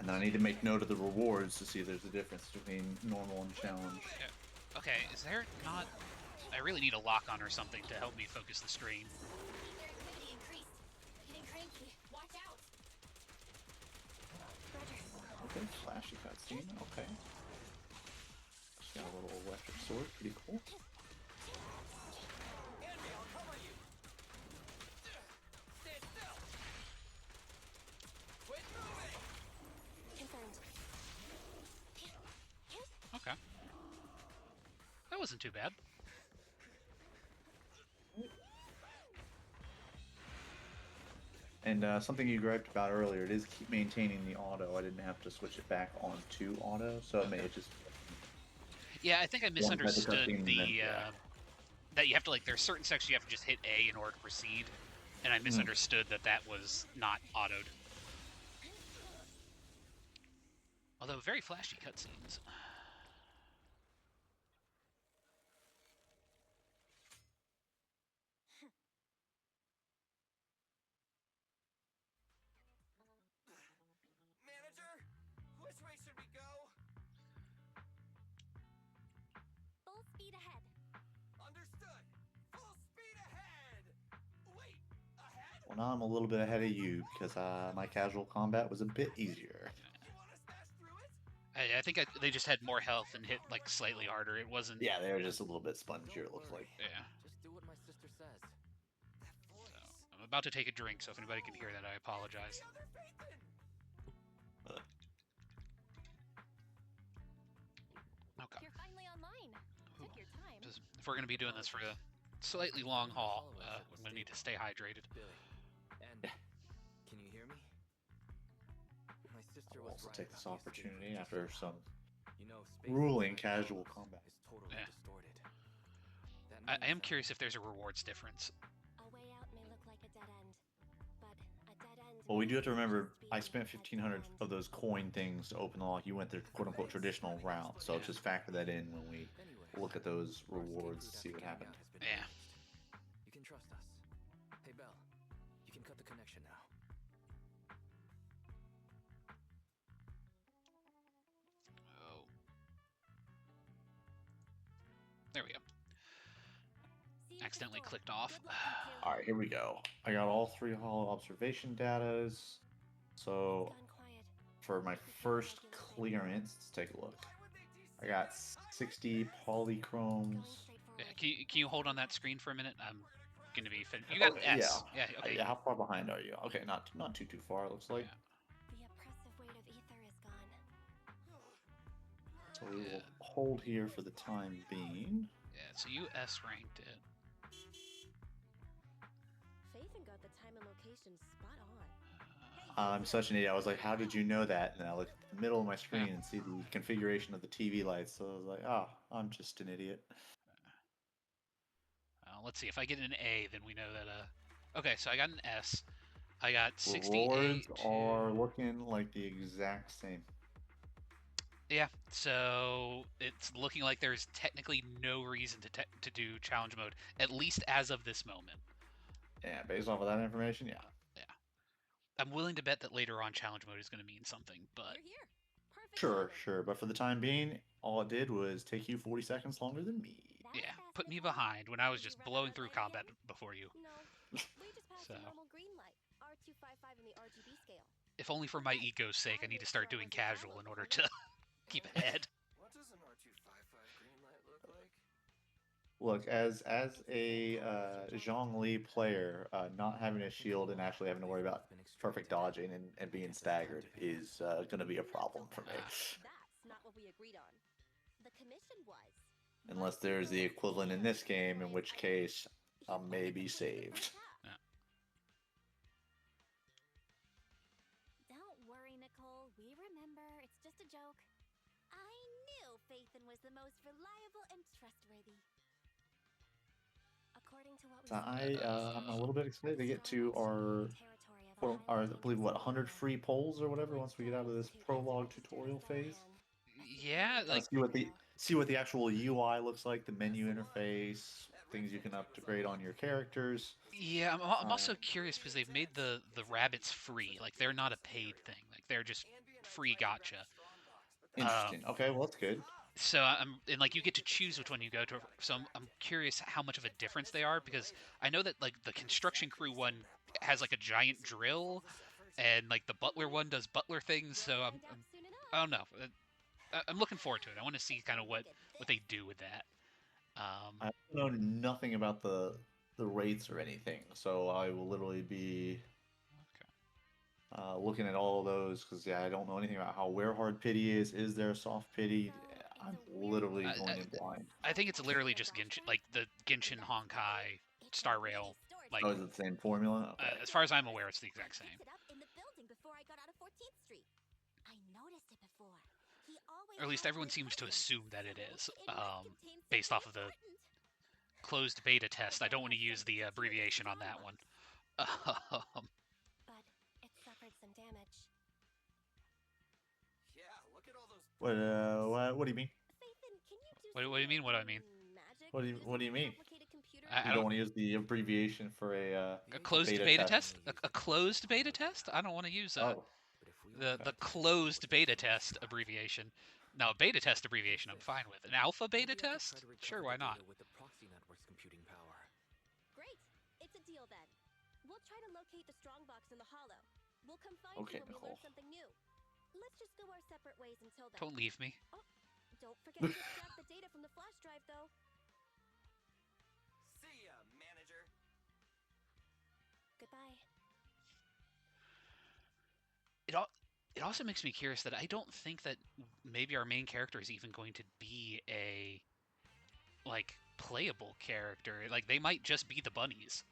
And then I need to make note of the rewards to see if there's a difference between normal and challenge. Okay, is there not... I really need a lock-on or something to help me focus the screen. Their activity increased. Getting cranky. Watch out. Roger. Okay, flashy cutscene, okay. Just got a little electric sword, pretty cool. Enemy, I'll cover you! Stand still! Quit moving! Confirmed. Okay. That wasn't too bad. And something you griped about earlier, it is keep maintaining the auto. I didn't have to switch it back on to auto, so it may have just... Yeah, I think I misunderstood cutscene, the, then, yeah. that you have to, like, there's certain sections you have to just hit A in order to proceed, and I misunderstood that that was not autoed. Although, very flashy cutscenes. Manager, which way should we go? Full speed ahead. Understood! Full speed ahead! Wait, ahead? Well, now I'm a little bit ahead of you, because my casual combat was a bit easier. You wanna smash through it? I think they just had more health and hit, like, slightly harder. It wasn't... Yeah, they were just a little bit spongier, it looks like. Yeah. Just do what my sister says. That voice. So, I'm about to take a drink, so if anybody can hear that, I apologize. They're faithing! Okay. You're finally online. Took your time. Just, if we're going to be doing this for a slightly long haul, I'm going to need to stay hydrated. Billy, and can you hear me? My sister I'll was also right take about this the opportunity escape after route. some You know, space grueling inside the casual house combat. is totally Yeah. distorted. That I am means curious if there's a rewards difference. A way out may look like a dead end, but a dead end. Well, we do have to may remember, just be I spent a dead 1,500 end. of those coin things to open the lock. You went the quote-unquote traditional route, so Yeah. just factor that in when we Anyway, look at those our escape rewards, route see what after getting happened. out has been Yeah. arranged. You can trust us. Hey, Belle, you can cut the connection now. Oh. There we go. See you at the Accidentally store. clicked off. Good luck, you two. Alright, here we go. I got all 3 hollow observation datas. So, It's gone quiet. for my first clearance, let's take a look. I got 60 polychromes. Going Yeah, straightforward. can you hold on that screen for a minute? I'm going to be... You got Okay, S. Yeah, okay. Yeah, how far behind are you? Okay, not too far, it looks like. Yeah. The oppressive weight of ether is gone. So we will hold here for the time being. Yeah, so you S ranked it. Faithin got the time and location spot on. I'm such an idiot. I was like, how did you know that? And I look at the middle of my screen and see the configuration of the TV lights. So I was like, oh, I'm just an idiot. Let's see, if I get an A, then we know that... Okay, so I got an S. I got 68 Rewards to... are looking like the exact same. Yeah, so it's looking like there's technically no reason to do challenge mode, at least as of this moment. Yeah, based off of that information, yeah. I'm willing to bet that later on challenge mode is going to mean something, but... You're here. Perfect Sure, timing. sure. But for the time being, all it did was take you 40 seconds longer than me. That's Yeah, fast put me enough. behind when I was Would you just rather blowing red through light combat again? before you. No. We just passed So. a normal green light. R255 in the RGB scale. If only for my ego's sake, I need to start doing casual in order to keep ahead. What does an R255 green light look like? Look, as a Zhongli player, not having a shield and actually having to worry about perfect dodging and being staggered is going to be a problem for me. That's not what we agreed on. The commission was. Unless there's the equivalent in this game, in which case I may be saved. Yeah. Don't worry, Nicole. We remember. It's just a joke. I knew Phaethon was the most reliable and trustworthy. According to what we I'm a little bit excited to get to our I believe what 100 free polls or whatever once we get out of this prologue tutorial phase. Yeah, like See what the actual UI looks like, the menu interface, things you can upgrade on your characters. yeah. I'm also curious because they've made the rabbits free. Like they're not a paid thing. Like they're just free gotcha. Interesting. Okay, well that's good. So and like you get to choose which one you go to. So I'm curious how much of a difference they are because I know that like the construction crew one has like a giant drill, and like the butler one does butler things. So I don't know. I'm looking forward to it. I want to see kind of what they do with that. I know nothing about the rates or anything, so I will literally be looking at all of those because I don't know anything about how where hard pity is. Is there a soft pity? I'm literally going in blind. I think it's literally just Genshin, like the Genshin Honkai Star Rail. Like, is it the same formula? Okay. As far as I'm aware, it's the exact same. Or at least everyone seems to assume that it is, based off of the closed beta test. I don't want to use the abbreviation on that one. But it suffered some damage. Yeah, look at all those. What do you mean? What do you mean? What do I mean? What do you mean? I You don't want to use the abbreviation for a closed beta test? A closed beta test? I don't want to use the closed beta test abbreviation. Now, beta test abbreviation I'm fine with. An alpha beta test? Sure, why not? Great. It's a deal then. We'll try to locate the strongbox in the hollow. We'll come find Okay, you when we Nicole. learn something new. Let's just go our separate ways until then. Don't leave me. Oh, don't forget to extract the data from the flash drive, though. See ya, manager. Goodbye. It also makes me curious that I don't think that maybe our main character is even going to be a like playable character. Like they might just be the bunnies.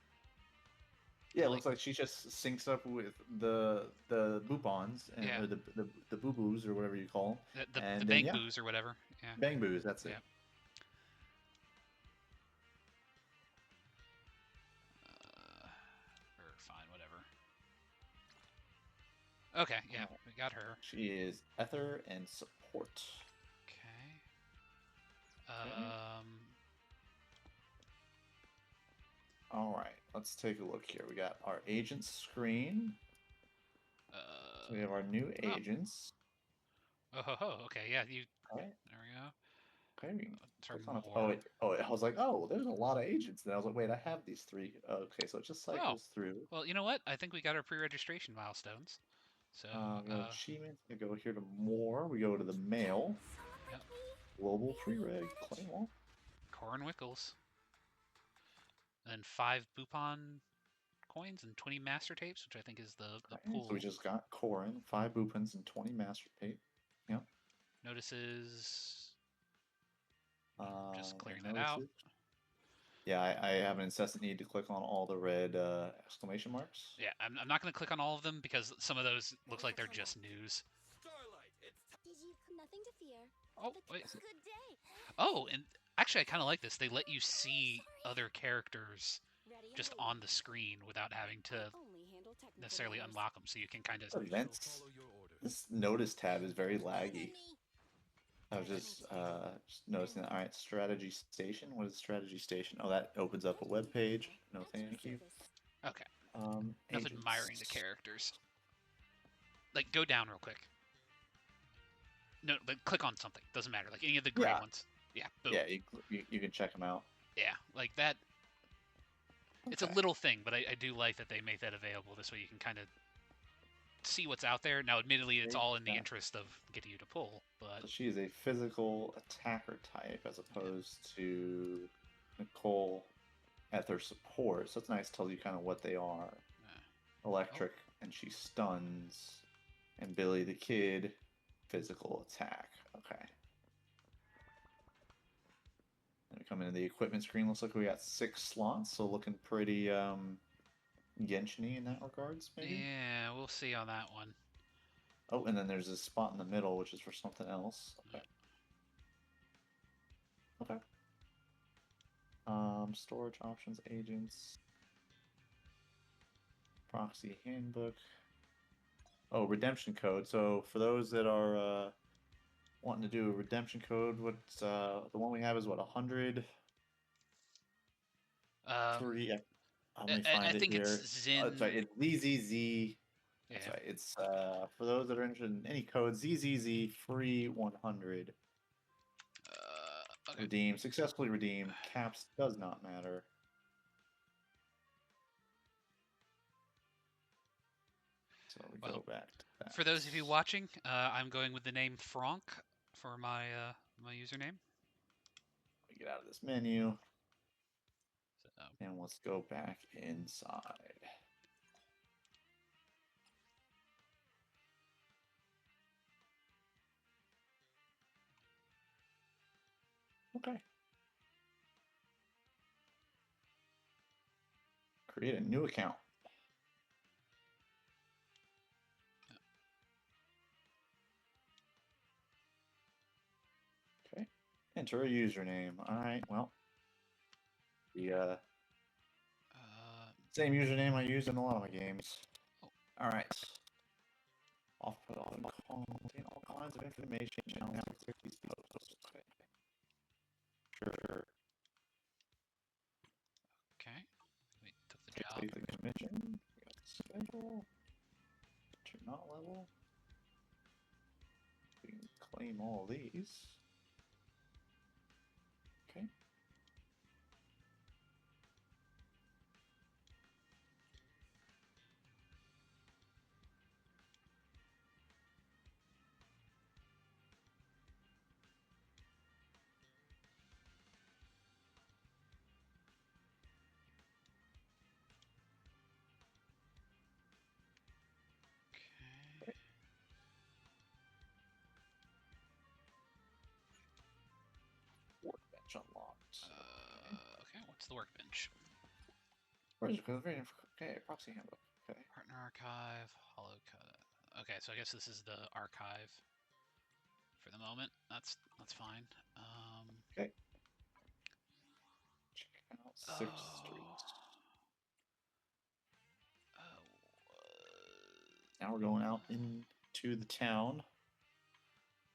Yeah, it looks like she just syncs up with the boopons and Yeah. or the boo boos or whatever you call them. The bang boos or whatever. Yeah. Bang boos, that's it. Yeah. Or fine, whatever. Okay, yeah, we got her. She is Ether and support. Okay. All right, let's take a look here. We got our agent screen. So we have our new agents. Oh ho ho. Okay, yeah, you. Okay. There we go. Okay. We can Turn click on more. I was like, oh, there's a lot of agents. And I was like, wait, I have these three. Okay, so it just cycles through. Well, you know what? I think we got our pre-registration milestones. So. We go achievements. We go here to more. We go to the mail. Yep. Global pre-reg. Claim all. Corin Wickles. And 5 Bupon coins and 20 master tapes, which I think is the pool. So we just got Corin, 5 Bupons, and 20 master tape. Yep. Notices. Just clearing that notices. out. Yeah, I have an incessant need to click on all the red exclamation marks. Yeah, I'm not going to click on all of them because some of those look like they're just news. Starlight, it's Nothing to fear. Oh, wait. Good day. Oh, and actually I kind of like this. They let you see other characters just on the screen without having to necessarily unlock them, so you can kind of... Events. This notice tab is very laggy. I was just noticing that. All right, strategy station. What is strategy station? Oh, that opens up a web page. No, thank you. Okay. Enough admiring the characters. Like, go down real quick. No, like, click on something. Doesn't matter. Like, any of the gray ones. Yeah, boom. Yeah, you can check them out. Yeah, like that. Okay. It's a little thing, but I do like that they make that available. This way you can kind of see what's out there. Now, admittedly, it's all in the interest of getting you to pull, but... So she is a physical attacker type as opposed to Nicole at their support. So it's nice. Tells you kind of what they are. Electric, and she stuns. And Billy the Kid, physical attack. Okay. And we come into the equipment screen. Looks like we got 6 slots, so looking pretty Genshin-y in that regards, maybe? Yeah, we'll see on that one. Oh, and then there's this spot in the middle, which is for something else. Okay. Okay. Storage options, agents, proxy handbook. Oh, redemption code. So for those that are wanting to do a redemption code, what's the one we have is what, 100? Three. Let me I find it think here. it's Zin. That's right. It's ZZZ. That's Yeah. right. It's for those that are interested in any code, ZZZ free 100. Okay. Redeem, successfully redeemed. Caps does not matter. So we Well, go back to that. For those of you watching, I'm going with the name Franck for my my username. We get out of this menu. So, And let's go back inside. Okay. Create a new account. Okay. Enter a username. All right. Well, the same username I use in a lot of my games. Oh. All right. Off put on contain all kinds of information. Channel now these posts. Okay. Sure. okay. We took the job. Take the commission. We got the schedule. Enter not level. We can claim all these. Okay. Okay. Workbench unlocked. Okay. What's the workbench? Where's it? Okay, proxy handbook. Okay. Partner archive, hollow cut. Okay, so I guess this is the archive for the moment. That's fine. Okay. Check out 6th Street. Now we're going out into the town.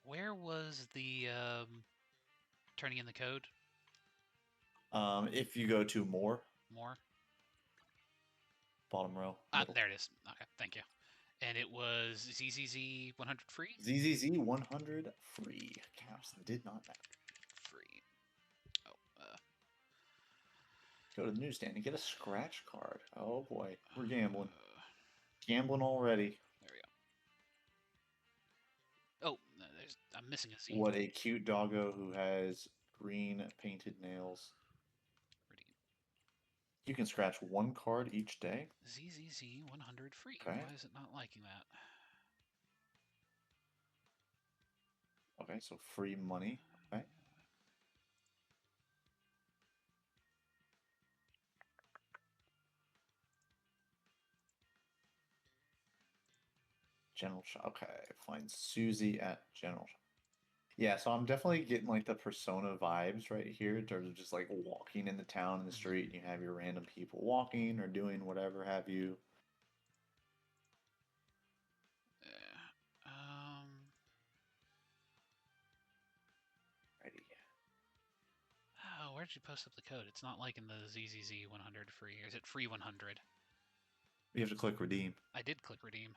Where was the turning in the code? If you go to more, bottom row. There it is. Okay, thank you. And it was ZZZ 100 free? ZZZ 100 free. Caps did not matter. Free. Oh, Go to the newsstand and get a scratch card. Oh boy, we're gambling. Gambling already. There we go. Oh, I'm missing a Z. What a cute doggo who has green painted nails. Redeem. You can scratch 1 card each day. ZZZ 100 free. Okay. Why is it not liking that? Okay, so free money. Okay. General shop. Okay, find Susie at general shop. Yeah, so I'm definitely getting like the Persona vibes right here in terms of just like walking in the town in the street and you have your random people walking or doing whatever have you. Yeah. Ready. Oh, where did you post up the code? It's not liking the ZZZ 100 free. Or is it free 100? You have to click redeem. I did click redeem.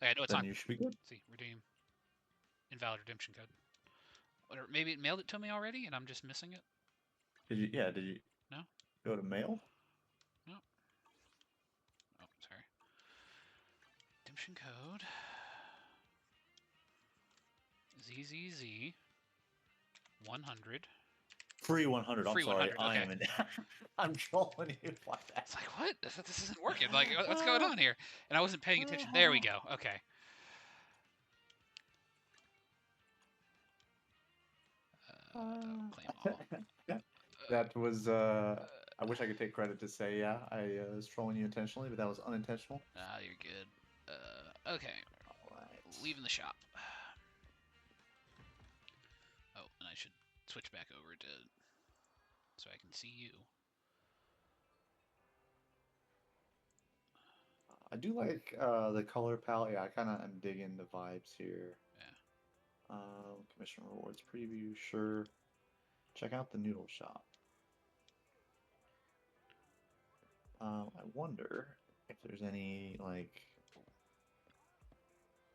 I know it's Then not. you should be good. See, redeem. Invalid redemption code. Or maybe it mailed it to me already and I'm just missing it? Did you? Yeah, did you? No? Go to mail? No. Oh, sorry. Redemption code. ZZZ 100 Free 100. I'm Free sorry. 100, I okay. am in. I'm trolling you by that. It's like, what? This isn't working. Like, what's going on here? And I wasn't paying attention. There we go. Okay. Claim all. That was. I wish I could take credit to say, yeah, I was trolling you intentionally, but that was unintentional. Ah, you're good. Okay. Alright. Leaving the shop. Oh, and I should switch back over to so I can see you. I do like the color palette. Yeah, I kind of am digging the vibes here. Yeah. Commission rewards preview, sure. Check out the noodle shop. I wonder if there's any like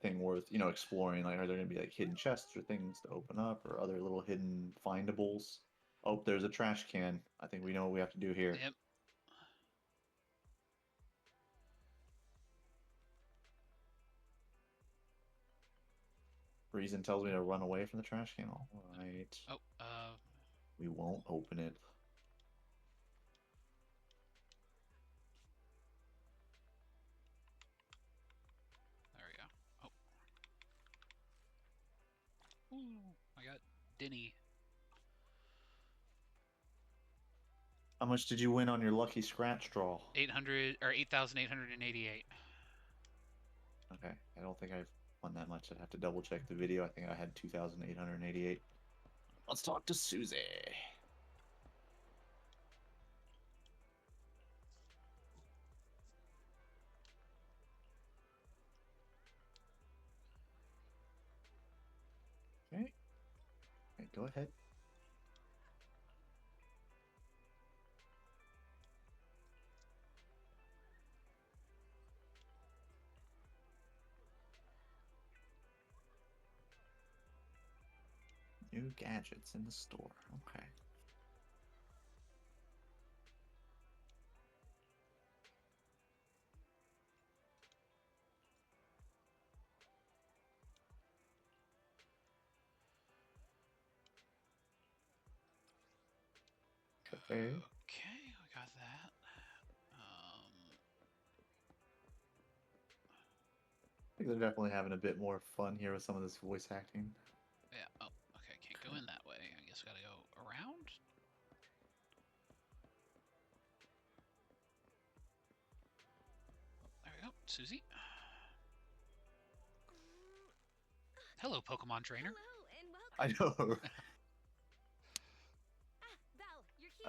thing worth exploring. Like, are there gonna be like hidden chests or things to open up, or other little hidden findables? Oh, there's a trash can. I think we know what we have to do here. Yep. Reason tells me to run away from the trash can. All right. Oh, We won't open it. there we go. Oh. Ooh, I got Denny. How much did you win on your lucky scratch draw? 800 or 8,888. Okay, I don't think I've won that much. I'd have to double check the video. I think I had 2,888. Let's talk to Susie. Okay. Okay, go ahead. New gadgets in the store. Okay. Okay. Okay, we got that. I think they're definitely having a bit more fun here with some of this voice acting. Yeah. Oh, okay. Can't go in that way. I guess we gotta go around. There we go, Susie. Hello, Pokemon trainer. Hello and welcome. I know. Val, you're here.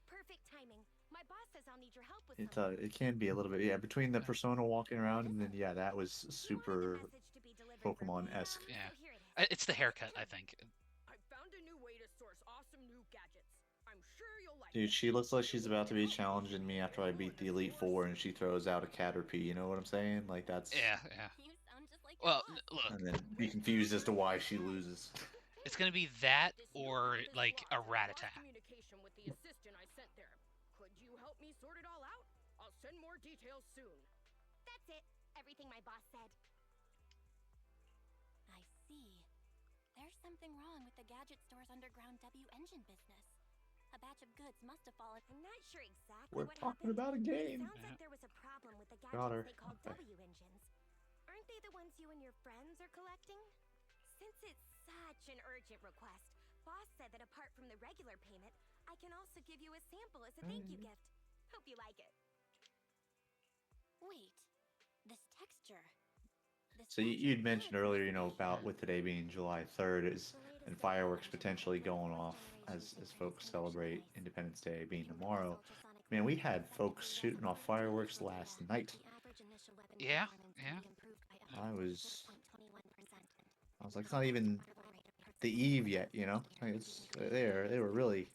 Perfect timing. My boss says I'll need your help with something. It can be a little bit, yeah, between the persona walking around and then that was super Pokemon-esque. Yeah. So here it is. It's the haircut, I think. I found a new way to source awesome new gadgets. I'm sure you'll like Dude, it. she looks like she's about to be challenging me after I beat the Elite Four and she throws out a Caterpie, you know what I'm saying? Like, that's... Yeah, yeah. You sound just like your Well, boss. look, And then be confused as to why she loses. it's gonna be that This new or plant is like a lost. rat Lost attack. communication with the assistant I sent there. Could you help me sort it all out? I'll send more details soon. That's it. Everything my boss said. I see. There's something wrong with the gadget store's underground W engine business. A batch of goods must have fallen. I'm not sure exactly We're what talking happened. about a It game. sounds Yeah. like there was a problem with the Got her. gadgets they call Okay. W engines. Aren't they the ones you and your friends are collecting? Since it's such an urgent request, boss said that apart from the regular payment, I can also give you a sample as a thank you gift. Hope you like it. Wait, this texture. This So gadget you'd mentioned looks earlier, like about with today being July 3rd and fireworks potentially going off as folks celebrate Independence Day being tomorrow. Man, we had folks shooting off fireworks last night. Yeah, yeah. I was like, it's not even the eve yet, Like, they were really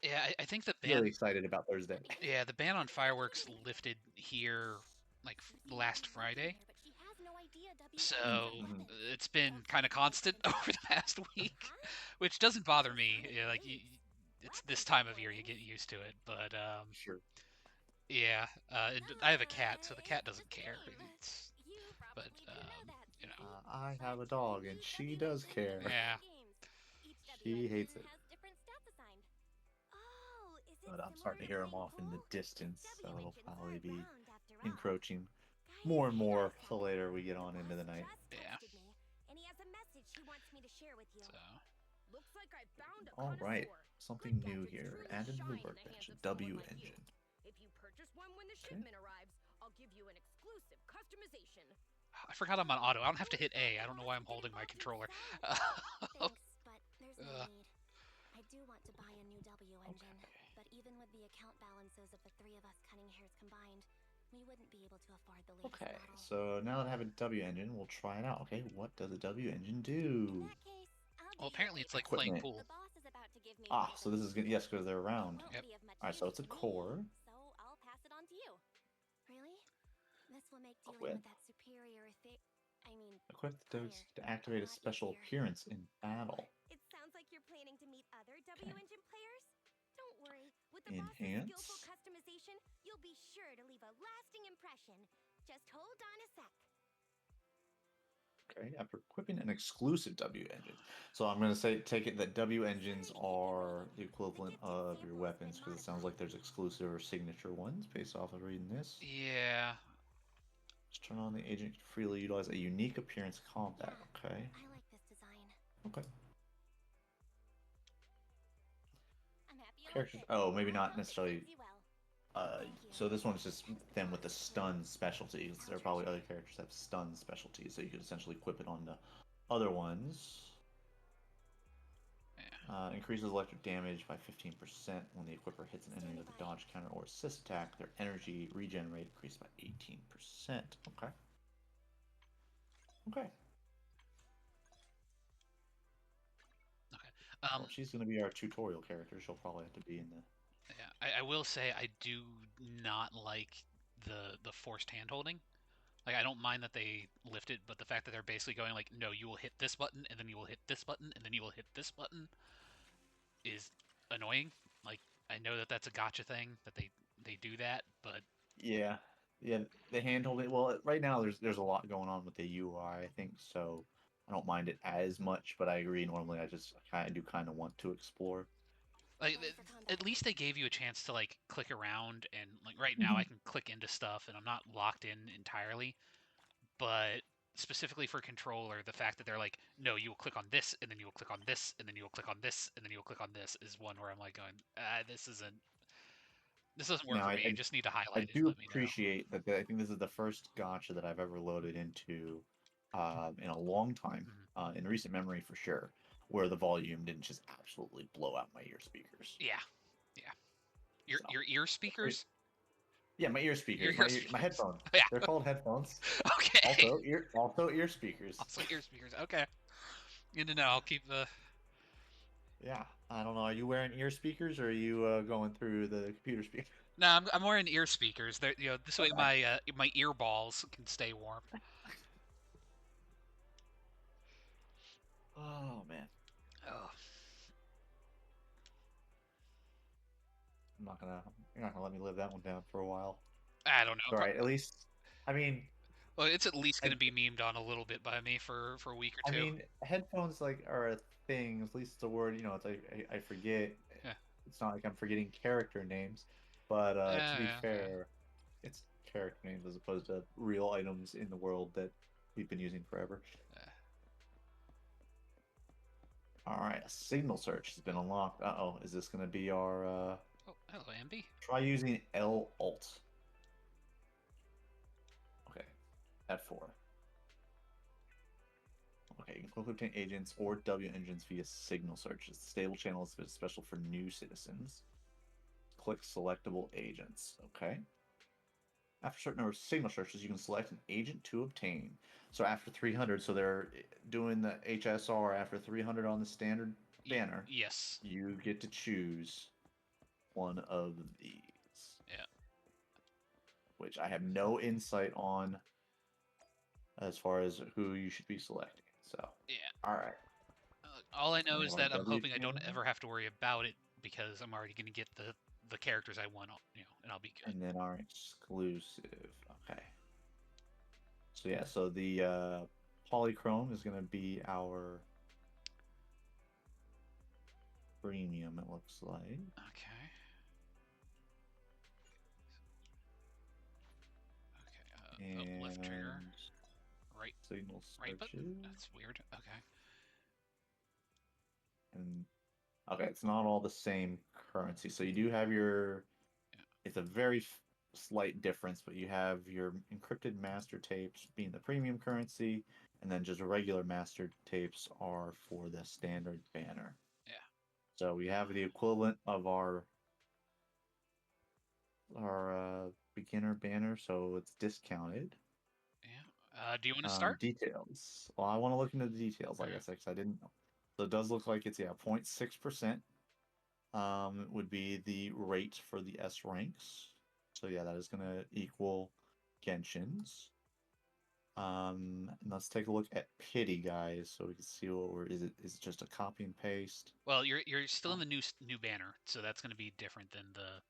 Yeah, I think the really ban. excited about Thursday. Yeah, the ban on fireworks lifted here like last Friday. So it's been kind of constant over the past week, which doesn't bother me. Yeah, like it's this time of year, you get used to it. But Sure. yeah, and I have a cat, so the cat doesn't care. But I have a dog and she does care. yeah. She hates it. but I'm starting to hear them off in the distance, so it'll probably be encroaching Guys, more and hey, more guys, the later we get on the into the boss night. just Yeah. texted me, and he has a message he wants me to share with you. So Looks like I found a All right, connoisseur. something Good new gadgets here. truly Added to the shine in the workbench, hands a of someone W like you. engine. If you purchase one when the Okay. shipment arrives, I'll give you an exclusive customization. I forgot I'm on auto. I don't have to hit A. I don't know why I'm holding my controller. Thanks, but there's no Ugh. need. I do want to buy a new W engine, but even with the account balances of the three of us cutting hairs combined, we wouldn't be able to afford the latest Okay, model. so now that I have a W engine, we'll try it out. Okay, what does a W engine In do? that case, I'll Well, do apparently your it's like favor. playing Equipment. pool. The boss is about to give me Ah, one of so this those is good. Yes, because they're It round. won't Yep. be of much All right, so use it's a to me, core. so I'll pass it on to you. Really? This will make dealing Equip. with that superior Equip the player dose to activate a lot special easier. appearance in battle. It sounds like you're planning to meet other W Okay. engine players. Don't worry, with the boss's skillful Enhance. customization, you'll be sure to leave a lasting impression. Just hold on a sec. Okay, after equipping an exclusive W engine. So I'm going to say, take it that W engines are the equivalent of your weapons, because it sounds like there's exclusive or signature ones based off of reading this. Yeah. Just turn on the agent to freely utilize a unique appearance in combat. Yeah, Okay. I like this design. Okay. I'm happy you Characters. liked it. Oh, maybe I not hope it necessarily. fits you well. Thank you. So this one's just them with the stun specialties. There are probably other characters that have stun specialties, so you could essentially equip it on the other ones. Yeah. Increases electric damage by 15% when the equipper hits an enemy with a dodge counter or assist attack. Their energy regenerate increased by 18%. Okay. Okay. Okay. Well, she's going to be our tutorial character. She'll probably have to be in the. Yeah. I will say I do not like the forced hand holding. Like I don't mind that they lift it, but the fact that they're basically going like, no, you will hit this button, and then you will hit this button, and then you will hit this button, is annoying. Like I know that that's a gotcha thing that they do that, but Yeah, yeah, the hand holding. Well, right now there's a lot going on with the UI, I think, so I don't mind it as much. But I agree. Normally, I just kind of want to explore. like Ready for combat. at least they gave you a chance to like click around, and like right now Mhm. I can click into stuff and I'm not locked in entirely. But specifically for controller, the fact that they're like, no, you will click on this, and then you will click on this, and then you will click on this, and then you will click on this, is one where I'm like going, this doesn't work Now, for I, me. You I just need to I highlight it and do let me know. appreciate that. I think this is the first gotcha that I've ever loaded into in a long time, Mhm. in recent memory for sure, where the volume didn't just absolutely blow out my ear speakers. Yeah, yeah. Your So, your ear speakers. yeah, my ear Your speakers, ear my speakers. headphones. Yeah. They're called headphones. Okay. Also ear speakers. Also ear speakers. Okay. Good to know. I'll keep the. Yeah, I don't know. Are you wearing ear speakers or are you going through the computer speaker? No, I'm wearing ear speakers. They're, this way Okay. my ear balls can stay warm. Oh man, Oh. you're not gonna let me live that one down for a while. I don't know. All right, at least, I mean, Well, it's at least going I, to be memed on a little bit by me for a week or two. headphones like are a thing. At least the word, it's like I forget. Yeah. It's not like I'm forgetting character names, but to be Yeah. fair, it's character names as opposed to real items in the world that we've been using forever. Yeah. All right, a signal search has been unlocked. Uh-oh, is this going to be our Oh, hello, Ambi. try using L alt. Okay, F4. Okay, you can quickly obtain agents or W engines via signal search. It's a stable channel is special for new citizens. Click selectable agents. Okay. After a certain number of signal searches, you can select an agent to obtain. So after 300, so they're doing the HSR after 300 on the standard banner. Yes. You get to choose one of these. Yeah. Which I have no insight on as far as who you should be selecting. So, Yeah. all right. All I know We is have our that I'm W hoping I don't channel, ever have to worry about it because I'm already going to get the characters I want, and I'll be good. and then our exclusive. Okay. So yeah, so the polychrome is going to be our premium. It looks like. Okay. left trigger. and Right. signal Right button? switches. That's weird. Okay. And okay, it's not all the same currency. So you do have your. Yeah. It's a very slight difference, but you have your encrypted master tapes being the premium currency, and then just regular master tapes are for the standard banner. Yeah. So we have the equivalent of our beginner banner, so it's discounted. Yeah. Do you want to start? Details. Well, I want to look into the details, like I Okay. said, 'cause I didn't know. So it does look like it's 0.6%. Would be the rate for the S ranks. So yeah, that is gonna equal Genshin's. And let's take a look at pity, guys, so we can see what we're. Is it just a copy and paste? Well, you're still in the new banner, so that's going to be different than the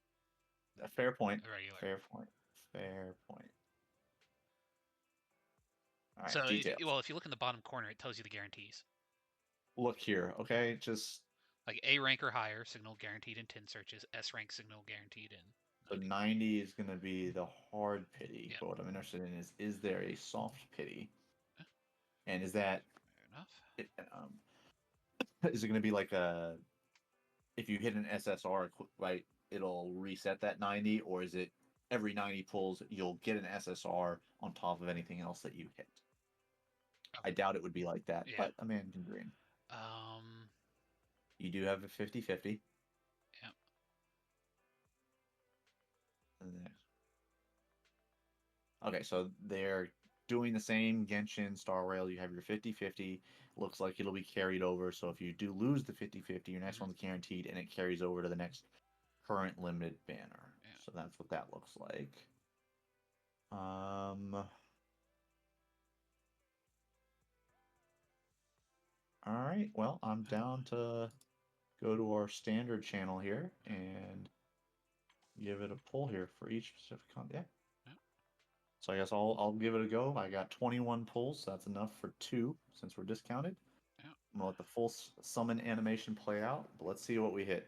A fair point. regular. Fair point. Fair point. All right, So details. if you look in the bottom corner, it tells you the guarantees. Look here, okay? Just Like A rank or higher, signal guaranteed in 10 searches. S rank signal guaranteed in so 90. 90 is going to be the hard pity, Yep. but what I'm interested in is there a soft pity? Yeah. And is that Fair enough. is it going to be like a if you hit an SSR right, it'll reset that 90, or is it every 90 pulls you'll get an SSR on top of anything else that you hit? I doubt it would be like that, Yeah. but a man can dream. You do have a 50-50. Yeah. Okay, so they're doing the same Genshin Star Rail. You have your 50-50. Looks like it'll be carried over. So if you do lose the 50-50, your next one's guaranteed, and it carries over to the next current limited banner. Yeah. So that's what that looks like. All right. Well, I'm down to go to our standard channel here and give it a pull here for each specific yeah. So I guess I'll give it a go. I got 21 pulls, so that's enough for 2 since we're discounted. Yeah. I'm gonna let the full summon animation play out, but let's see what we hit.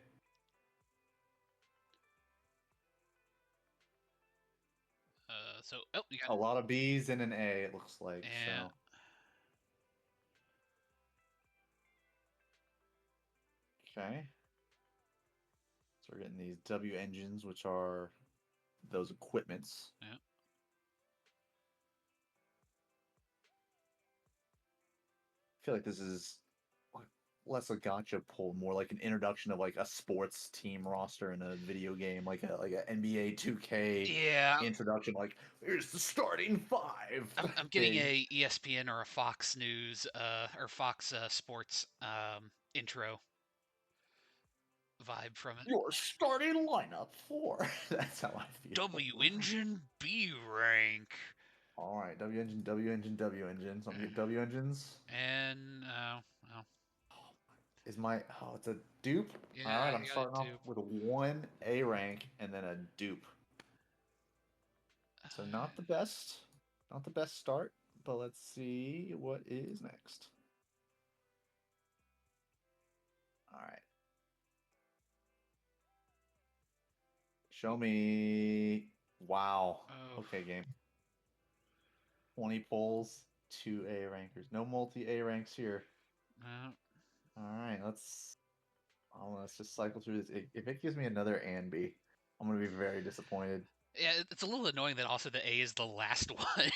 So you got A lot of B's and an A, it looks like. Yeah. So okay. So we're getting these W engines, which are those equipments. Yeah. I feel like this is less a gotcha pull, more like an introduction of like a sports team roster in a video game, like a NBA 2K introduction. Like here's the starting 5. I'm getting a ESPN or a Fox News or Fox Sports intro vibe from it. Your starting lineup for. That's how I feel. W engine, B rank. All right, W engine, W engine, W engine. So I'm gonna get W engines. And well. Is my it's a dupe? Yeah, all right, I'm starting off with a 1 A rank and then a dupe. So not the best start, but let's see what is next. All right. Show me. Wow. Oh. Okay, game. 20 pulls, 2 A rankers. No multi A ranks here. No. All right, let's just cycle through this. If it gives me another and B, I'm gonna be very disappointed. Yeah, it's a little annoying that also the A is the last one.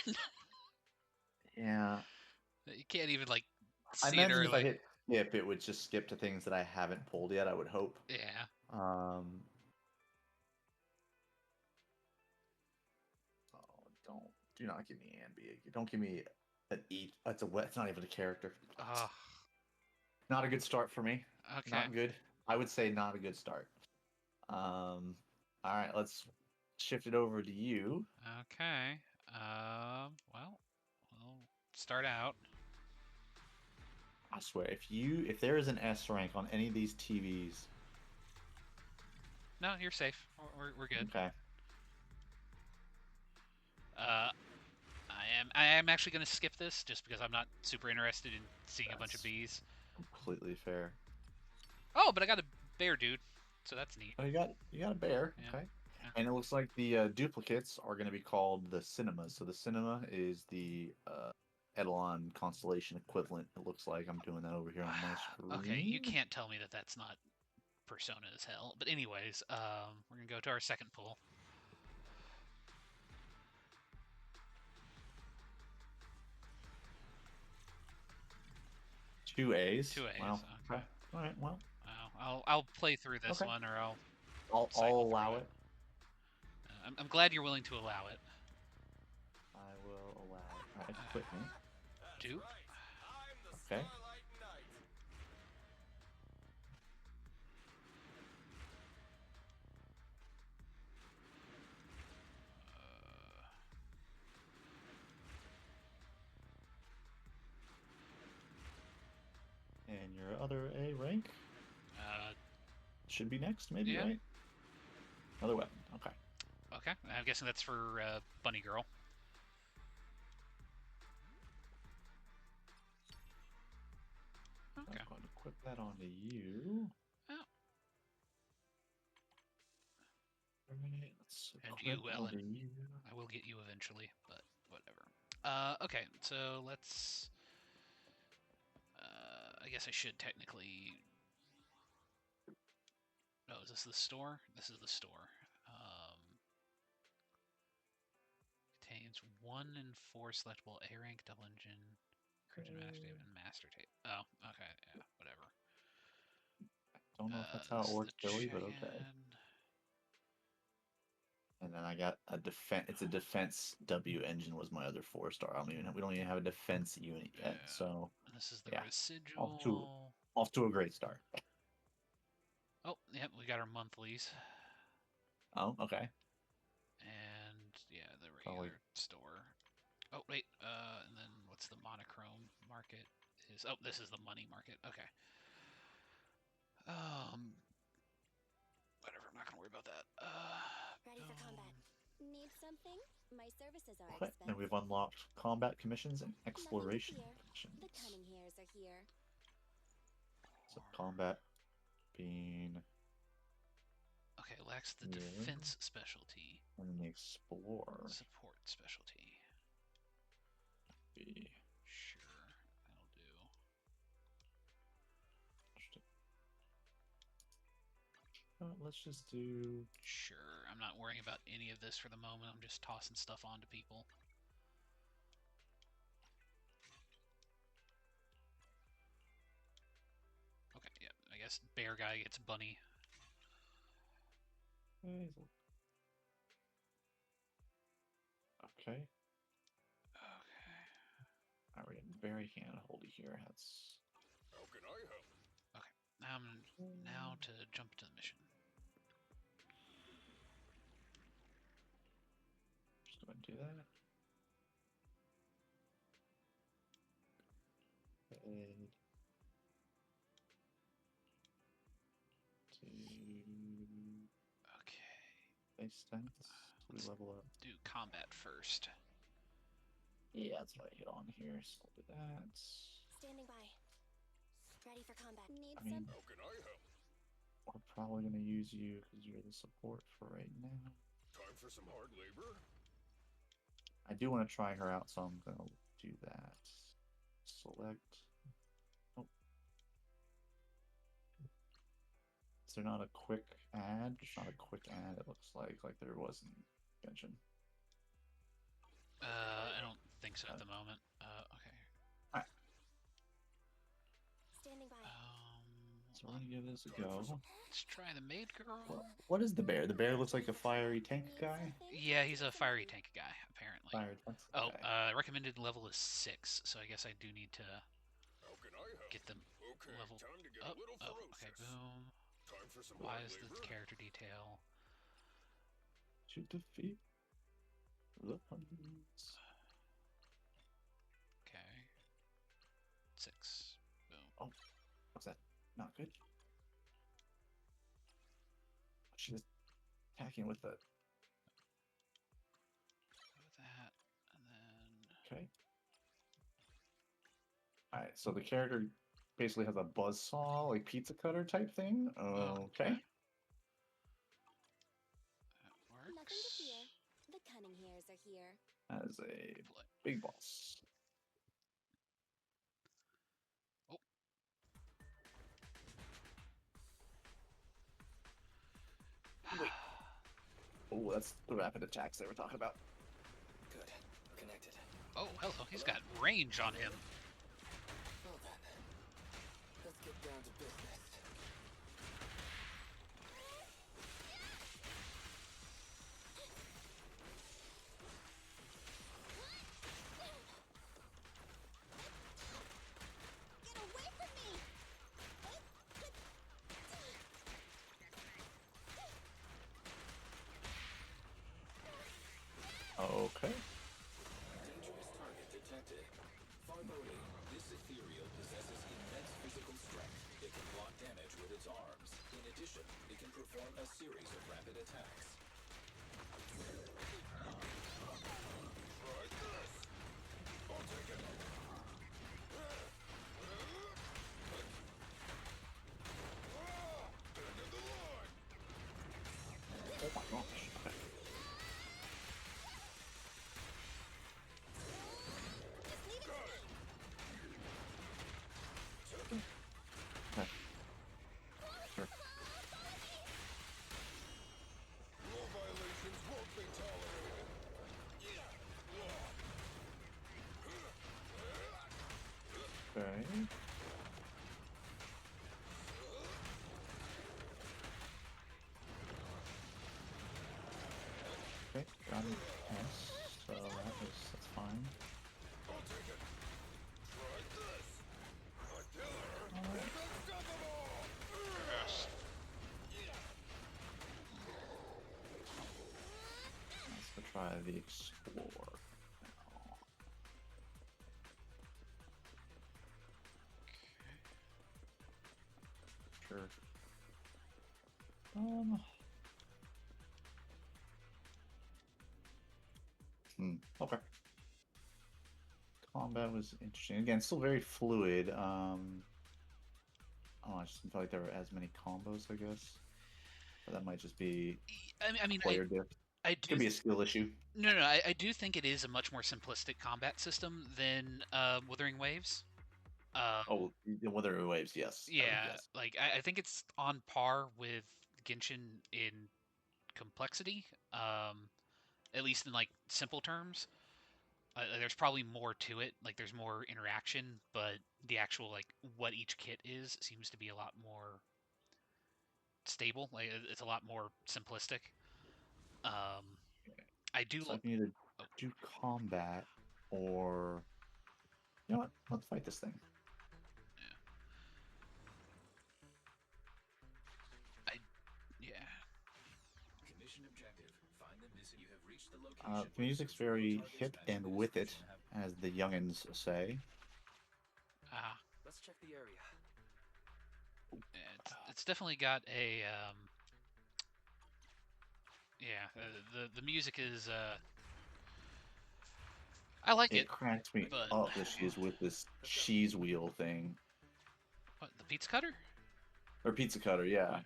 Yeah. You can't even like see I imagine it if early. I hit skip, it would just skip to things that I haven't pulled yet. I would hope. Yeah. Oh, do not give me and B. Don't give me an E. It's not even a character. Not a good start for me. Okay. Not good. I would say not a good start. All right, let's shift it over to you. Okay. Well, we'll start out. I swear, if there is an S rank on any of these TVs. No, you're safe. We're good. Okay. I am actually going to skip this just because I'm not super interested in seeing a bunch of bees. Completely fair. Oh, but I got a bear, dude. So that's neat. Oh, you got a bear. Yeah. Okay. Yeah. And it looks like the duplicates are going to be called the cinemas. So the cinema is the Eidolon constellation equivalent. It looks like I'm doing that over here on my screen. Okay, you can't tell me that that's not Persona as hell. But anyways, we're gonna go to our second pool. Two A's. Two A's. Wow. Okay. All right. Well, I'll play through this Okay. one, or I'll I'll cycle through allow it. I'm glad you're willing to allow it. I will allow it. All right, equipment. Do? Right. I'm the Okay. Starlight Knight. And your other A rank Uh, should be next, maybe, Yeah. right? Another weapon. Okay. okay. I'm guessing that's for Bunny Girl. Okay. I'm going to equip that onto you. Oh. All right, let's And equip you, onto Ellen. you. I will get you eventually, but whatever. Okay, so let's. I guess I should technically. Oh, is this the store? This is the store. Contains 1 and 4 selectable A rank double engine, encouraging master tape, and master tape. Oh, okay, yeah, whatever. Don't know if that's how This it is works, the Billy, but okay. Cheyenne. And then I got a defense. It's a defense W engine was my other 4-star. We don't even have a defense unit yet. Yeah. So And this is the yeah, residual. off to a great start. Oh, yep, we got our monthlies. Oh, okay. And yeah, the Probably- regular store. Oh wait, and then what's the monochrome market? Oh, this is the money market. Okay. Whatever. I'm not gonna worry about that. Ready for combat. Need something? My services are Okay. expensive. And we've unlocked combat commissions and Nothing to exploration fear. commissions. The cunning hairs are here. So combat being Okay, lacks the Yeah. defense specialty. and then the explore. Support specialty. Be Sure, that'll do. let's just do. Sure, I'm not worrying about any of this for the moment. I'm just tossing stuff onto people. Okay, yeah, I guess bear guy gets bunny. Okay. Okay. All right, very hand-holdy here. That's How can I help? Now to jump to the mission. just going to do that. And to Okay. base stats. So we level up. Do combat first. Yeah, that's what I hit on here. So we'll do that. Standing by. Ready for combat. Need I mean, some? How can I help? we're probably going to use you because you're the support for right now. Time for some hard labor? I do want to try her out, so I'm going to do that. Select. Oh. Is there not a quick add? There's not a quick add, it looks like there was in Genshin. I don't think so at the moment. Okay. Standing by. So we're going to give this a go. Let's try the maid girl. What is the bear? The bear looks like a fiery tank guy? Yeah, he's a fiery tank guy, apparently. Fiery tank? Oh, Okay. recommended level is 6, so I guess I do need to How can I help? get them Okay, level time to get up. a little Oh, ferocious. okay, boom. Time for some Why hard is the labor? character detail? To defeat the hundreds. Okay. 6. Boom. Oh, what's that? Not good. She was attacking with the. Go with that, and then Okay. Alright, so the character basically has a buzzsaw, like pizza cutter type thing. Okay. that as a big boss. Oh. Wait. Oh, that's the rapid attacks they were talking about. Good. Connected. Oh, hello. He's got range on him. Well then, let's get down to business. Get away from me! Okay. Dangerous target detected. Foreboding, this ethereal possesses immense physical strength. It can block damage with its arms. In addition, it can perform a series of rapid attacks. Oh my gosh. Okay. Okay. Sure. Rule violations won't be tolerated. Okay. Okay, got it. Yes, so that's fine. I'll take it. Try this. A killer Alright. is unstoppable. Yes. Let's go try the Explore now. Sure. Okay. Combat was interesting. Again, still very fluid. Oh, I just didn't feel like there were as many combos, I guess. But that might just be I mean, player diff. I It do. could be a skill issue. No, I do think it is a much more simplistic combat system than Withering Waves. Oh, Withering Waves, yes. Yeah, Yes. like I think it's on par with Genshin in complexity, at least in like simple terms. There's probably more to it, like there's more interaction, but the actual like what each kit is seems to be a lot more stable. Like it's a lot more simplistic. Um, I do. So I can either Oh, do combat or you know what? Let's fight this thing. yeah. Mission objective. Find the missing. You have reached the location. The music's very hip and with it, as the youngins say. Let's check the area. It's definitely got a the music is I like It it, cracks me but up that she is with this cheese wheel thing. what, the pizza cutter? Or pizza cutter, yeah.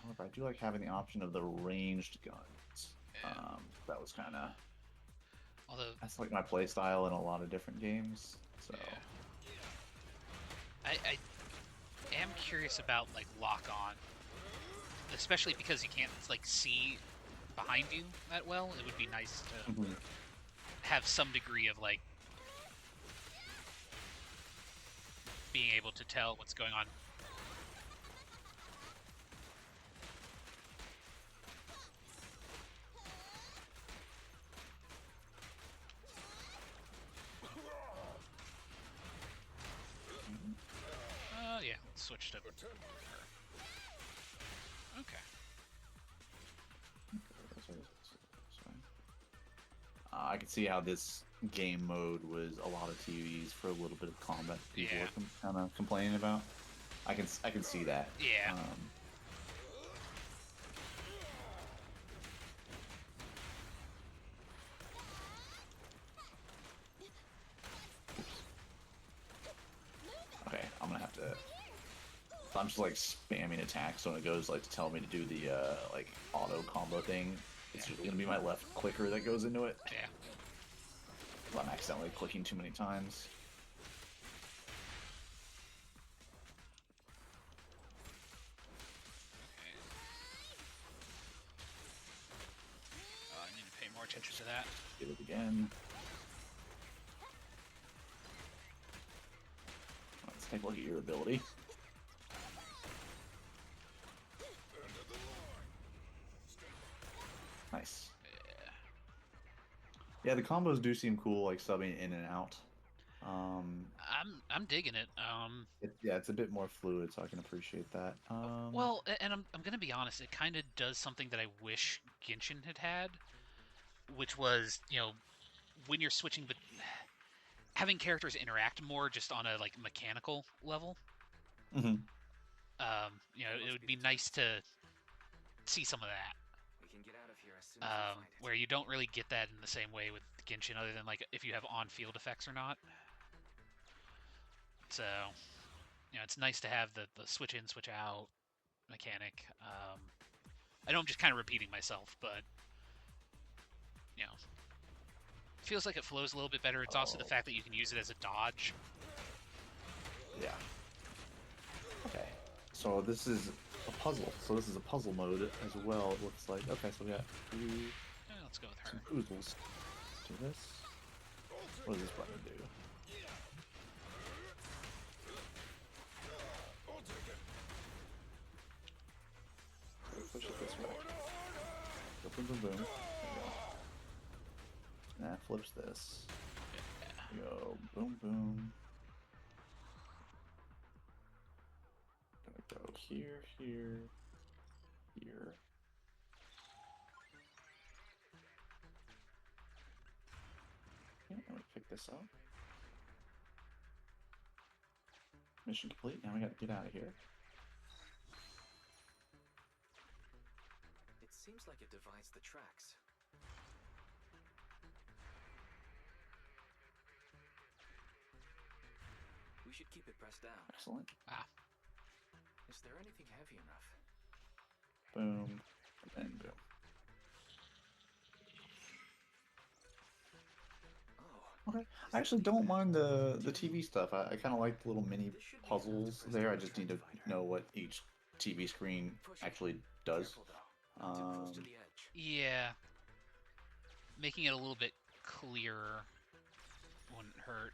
However, I do like having the option of the ranged guns. Yeah. That was kind of Although that's like my play style in a lot of different games. So I am curious about like lock on, especially because you can't like see behind you that well. It would be nice to have some degree of like being able to tell what's going on. Yeah, let's switch to her. Okay. I can see how this game mode was a lot of TVs for a little bit of combat. People Yeah. were kind of complaining about. I can see that. Yeah. Okay, I'm gonna have to I'm just like spamming attacks when it goes like to tell me to do the like auto combo thing. It's usually gonna be my left clicker that goes into it. Yeah. I'm accidentally clicking too many times. I need to pay more attention to that. Get it again. Let's take a look at your ability. Nice. Yeah, the combos do seem cool, like subbing in and out. I'm digging it. Yeah, it's a bit more fluid, so I can appreciate that. Well, and I'm gonna be honest. It kind of does something that I wish Genshin had had, which was, you know, when you're switching, but having characters interact more just on a like mechanical level. mhm. You know, it would be nice to see some of that. We can get out of here as soon as we find it. Where you don't really get that in the same way with Genshin, other than like if you have on-field effects or not. So, you know, it's nice to have the switch in, switch out mechanic. I know I'm just kind of repeating myself, but you know, feels like it flows a little bit better. It's also the fact that you can use it as a dodge. Yeah. Okay. So this is a puzzle. So this is a puzzle mode as well. It looks like. Okay, so we got Let's go with her. some puzzles. Do this. What does this button do? Push it this way. Go boom, boom, boom. There we go. And that flips this. Go boom, boom. Gonna go here, here, here. Okay, and we pick this up. Mission complete. Now we gotta get out of here. It seems like it divides the tracks. We should keep it pressed down. Excellent. Is there anything heavy enough? Boom. And boom. Oh, Okay. I actually don't mind the TV stuff. I kind of like the little mini puzzles there. I just need to know what each TV screen actually does. careful though. Not too close to the edge. Yeah, making it a little bit clearer wouldn't hurt.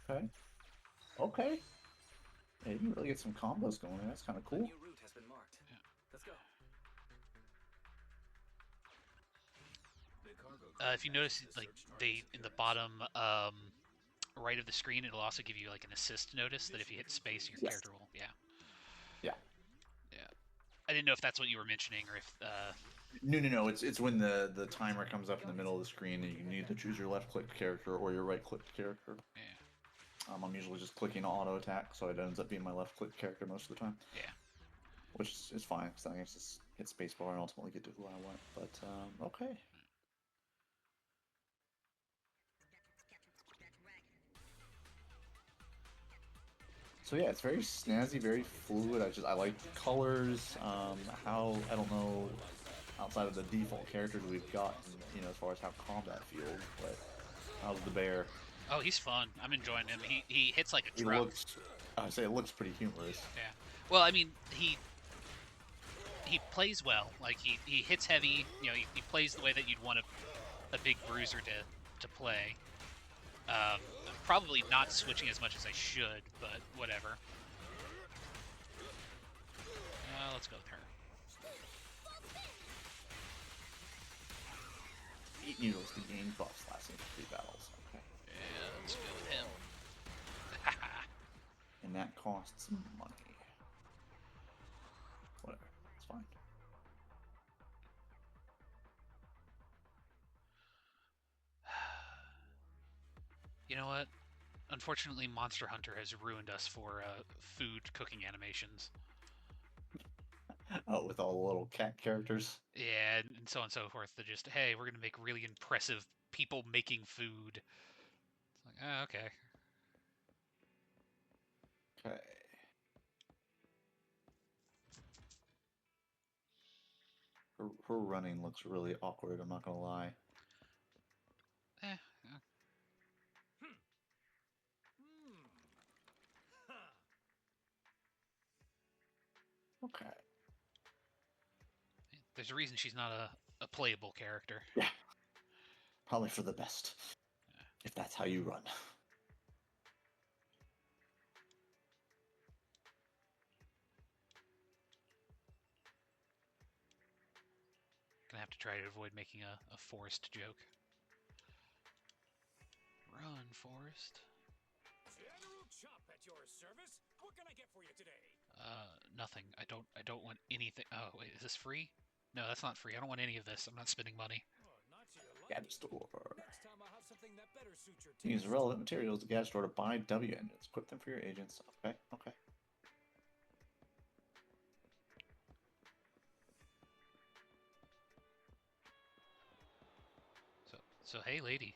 Okay. Okay. Yeah, you can really get some combos going there. That's kind of A cool. new route has been marked. Yeah. Let's go. The cargo If you notice, like they in the bottom right of the screen, it'll also give you like an assist notice that if you hit space, your Yes. character will. Yeah. Yeah. Yeah. I didn't know if that's what you were mentioning or if. No. It's when the timer comes up in the middle of the screen and you need to choose your left click character or your right click character. Yeah. I'm usually just clicking auto attack, so it ends up being my left click character most of the time. Yeah. Which is fine, because I can just hit spacebar and ultimately get to who I want. But okay. So yeah, it's very snazzy, very fluid. I like the colors. How I don't know outside of the default characters we've gotten, you know, as far as how combat feels. But how's the bear? Oh, he's fun. I'm enjoying him. He hits like a He truck. looks. I say it looks pretty humorous. Yeah. Well, I mean, he plays well. Like he hits heavy. You know, he plays the way that you'd want a big bruiser to play. Probably not switching as much as I should, but whatever. Let's go with her. Eat noodles to gain buffs lasting for 3 battles. Okay. Yeah, let's go with him. And that costs money. Whatever. It's fine. You know what? Unfortunately, Monster Hunter has ruined us for food cooking animations. Oh, with all the little cat characters. Yeah, and so on and so forth. They're just, hey, we're gonna make really impressive people making food. It's like, oh, okay. Okay. Her running looks really awkward, I'm not gonna lie. Eh, Okay. there's a reason she's not a playable character. Yeah. Probably for the best. If that's how you run. Gonna have to try to avoid making a Forrest joke. Run, Forrest. General Chop at your service. What can I get for you today? Nothing. I don't want anything. Oh, wait, is this free? No, that's not free. I don't want any of this. I'm not spending money. Oh, not to your Gadget liking. store. Next time I'll have something that better suits your Use taste. relevant materials at the gadget store to buy W engines. Equip them for your agents. Okay, okay. So hey, lady,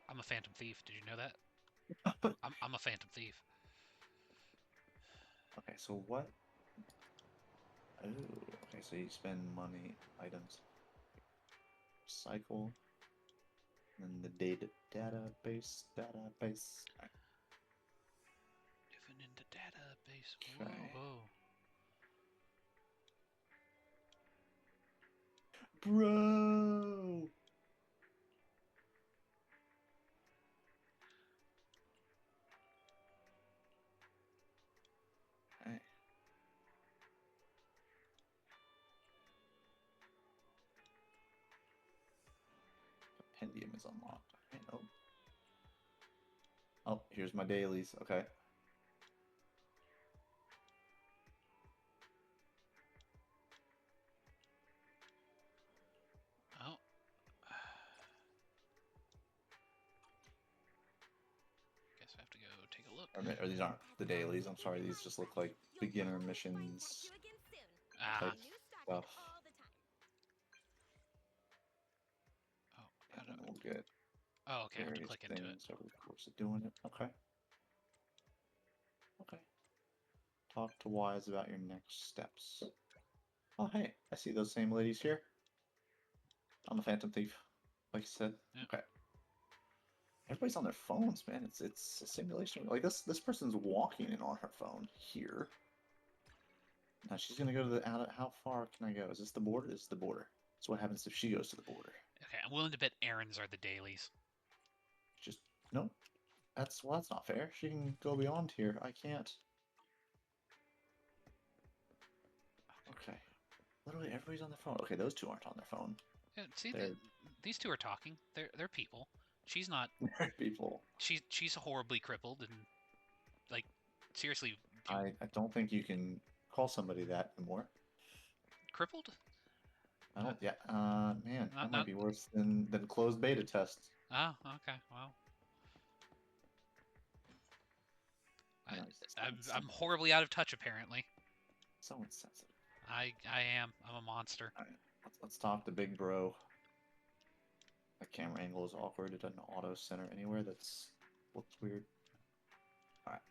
I'm a phantom thief. Did you know that? I'm a phantom thief. Okay, so what? Oh, okay, so you spend money, items, cycle, and the database. Alright, Living in the database. Okay. Whoa. Bro! Okay. Compendium is unlocked. Okay, oh. Oh, here's my dailies. Okay. Oh. Guess I have to go take a look. Or these aren't the dailies. I'm sorry. These just look like beginner missions Ah. type stuff. Oh, how And do? then we'll get Oh, okay. I have to various click into it. things over the course of doing it. Okay. Okay. Talk to Wise about your next steps. Oh, hey, I see those same ladies here. I'm a phantom thief, like you said. Yeah. Okay. Everybody's on their phones, man. It's a simulation. Like this person's walking in on her phone here. Now she's gonna go to the out. How far can I go? Is this the border? This is the border. So what happens if she goes to the border? Okay, I'm willing to bet errands are the dailies. Just no. That's not fair. She can go beyond here. I can't. Okay. Literally everybody's on their phone. Okay, those two aren't on their phone. Yeah, see, They're these two are talking. They're people. She's not. people. She's horribly crippled and like seriously. I don't think you can call somebody that anymore. Crippled? I don't. Yeah. Man, that Not might be worse than closed beta tests. Oh, okay. Well, I'm horribly out of touch apparently. So insensitive. I am. I'm a monster. All right, let's talk to Big Bro. The camera angle is awkward. It doesn't auto center anywhere. That's looks weird. All right.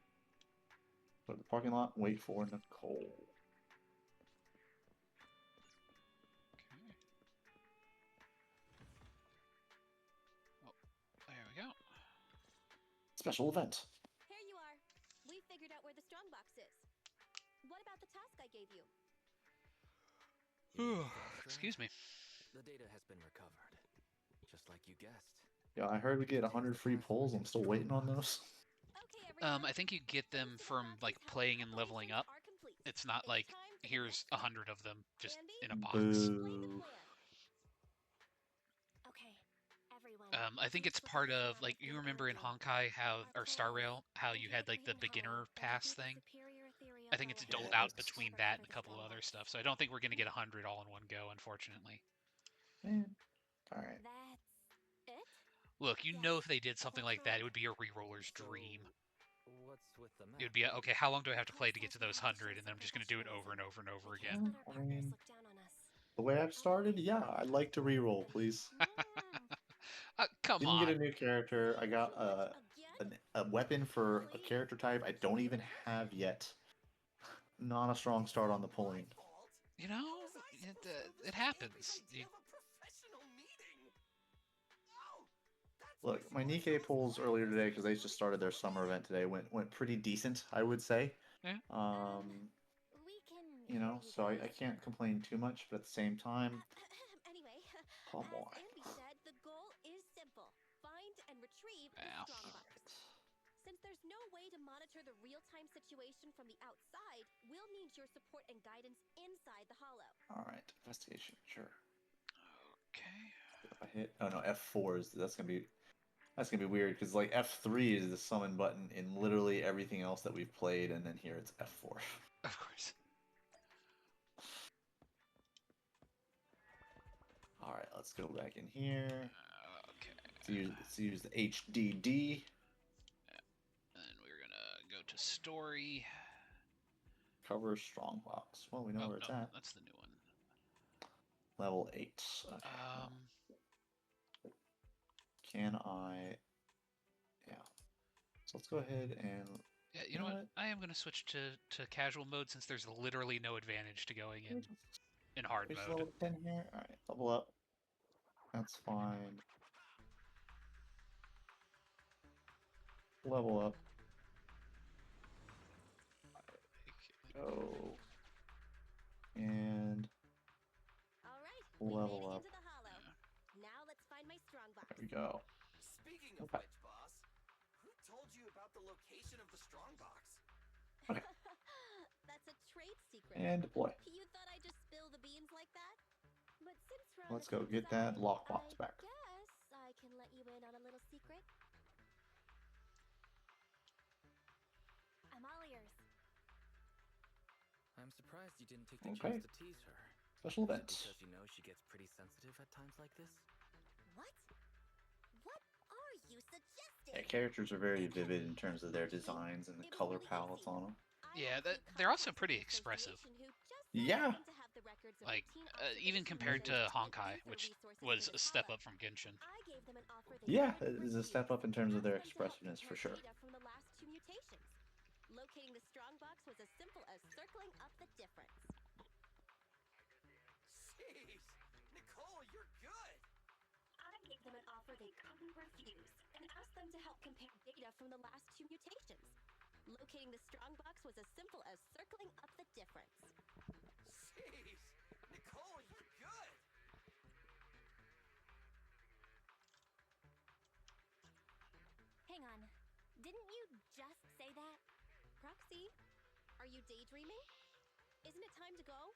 Go to the parking lot. Wait for Nicole. Okay. Oh, there we go. Special event. Here you are. We figured out where the strongbox is. What about the task I gave you? Excuse me. The data has been recovered, just like you guessed. Yeah, I heard we get 100 free pulls. I'm still waiting on those. Okay, everyone. I think you get them from like playing and leveling up. It's not like here's 100 of them just in a box. Boo. Okay, everyone. I think it's part of like you remember in Honkai how or Star Rail how you had like the beginner pass thing. I think it's doled out between that and a couple of other stuff. So I don't think we're gonna get 100 all in one go, unfortunately. Man. All right. That's it? Look, you know if they did something like that, it would be a re-roller's dream. What's with the map? It would be, okay, how long do I have to play to get to those 100, and then I'm just going to do it over and over and over again. I mean, the way I've started, yeah, I'd like to re-roll, please. Come Didn't get on. a new character. I got a weapon for a character type I don't even have yet. Not a strong start on the pulling. You know, it happens. Look, my Nikkei pulls earlier today, because they just started their summer event today, went pretty decent, I would say. Yeah. You know, so I can't complain too much, but at the same time, Anyway, come as on. Andy said, the goal is simple. Find and retrieve the Ow. strongbox. Since there's no way to monitor the real-time situation from the outside, we'll need your support and guidance inside the hollow. Alright, investigation, sure. Okay. If I hit, oh no, F4 is, that's gonna be weird, because like F3 is the summon button in literally everything else that we've played, and then here it's F4. Of course. Alright, let's go back in here. Okay. Let's use the HDD. And we're gonna go to story. Cover strongbox. Well, we know where it's at. That's the new one. Level 8. Okay. Can I... Yeah. So let's go ahead and... Yeah, you know what? I am gonna switch to casual mode since there's literally no advantage to going in hard There's mode. level 10 here. Alright, level up. That's fine. Level up. Go. And Alright, level up. into the hollow. Now let's find my strongbox. There we go. Speaking of which, boss, who told you about the location of the strongbox? Okay. That's a trade secret. And deploy. You thought I'd just spill the beans like that? But since we're on Let's the go same get that side, lockbox back. Guess I can let you in on a little secret. I'm all ears. I'm surprised you didn't take the Okay. chance to tease her. Special Is it event. because you know she gets pretty sensitive at times like this? What? What are you suggesting? Yeah, characters are very vivid in terms of their designs and the color palettes on them. Yeah, they're also pretty expressive. Yeah. Like, even compared to Honkai, which was a step up from Genshin. Yeah, it is a step up in terms of their expressiveness for sure. From the last two mutations. Locating the strongbox was as simple as circling up the difference. Jeez, Nicole, you're good. I gave them an offer they couldn't refuse and asked them to help compare data from the last two mutations. Locating the strongbox was as simple as circling up the difference. Jeez, Nicole, you're good. Hang on. Didn't you just say that? Proxy, are you daydreaming? Isn't it time to go?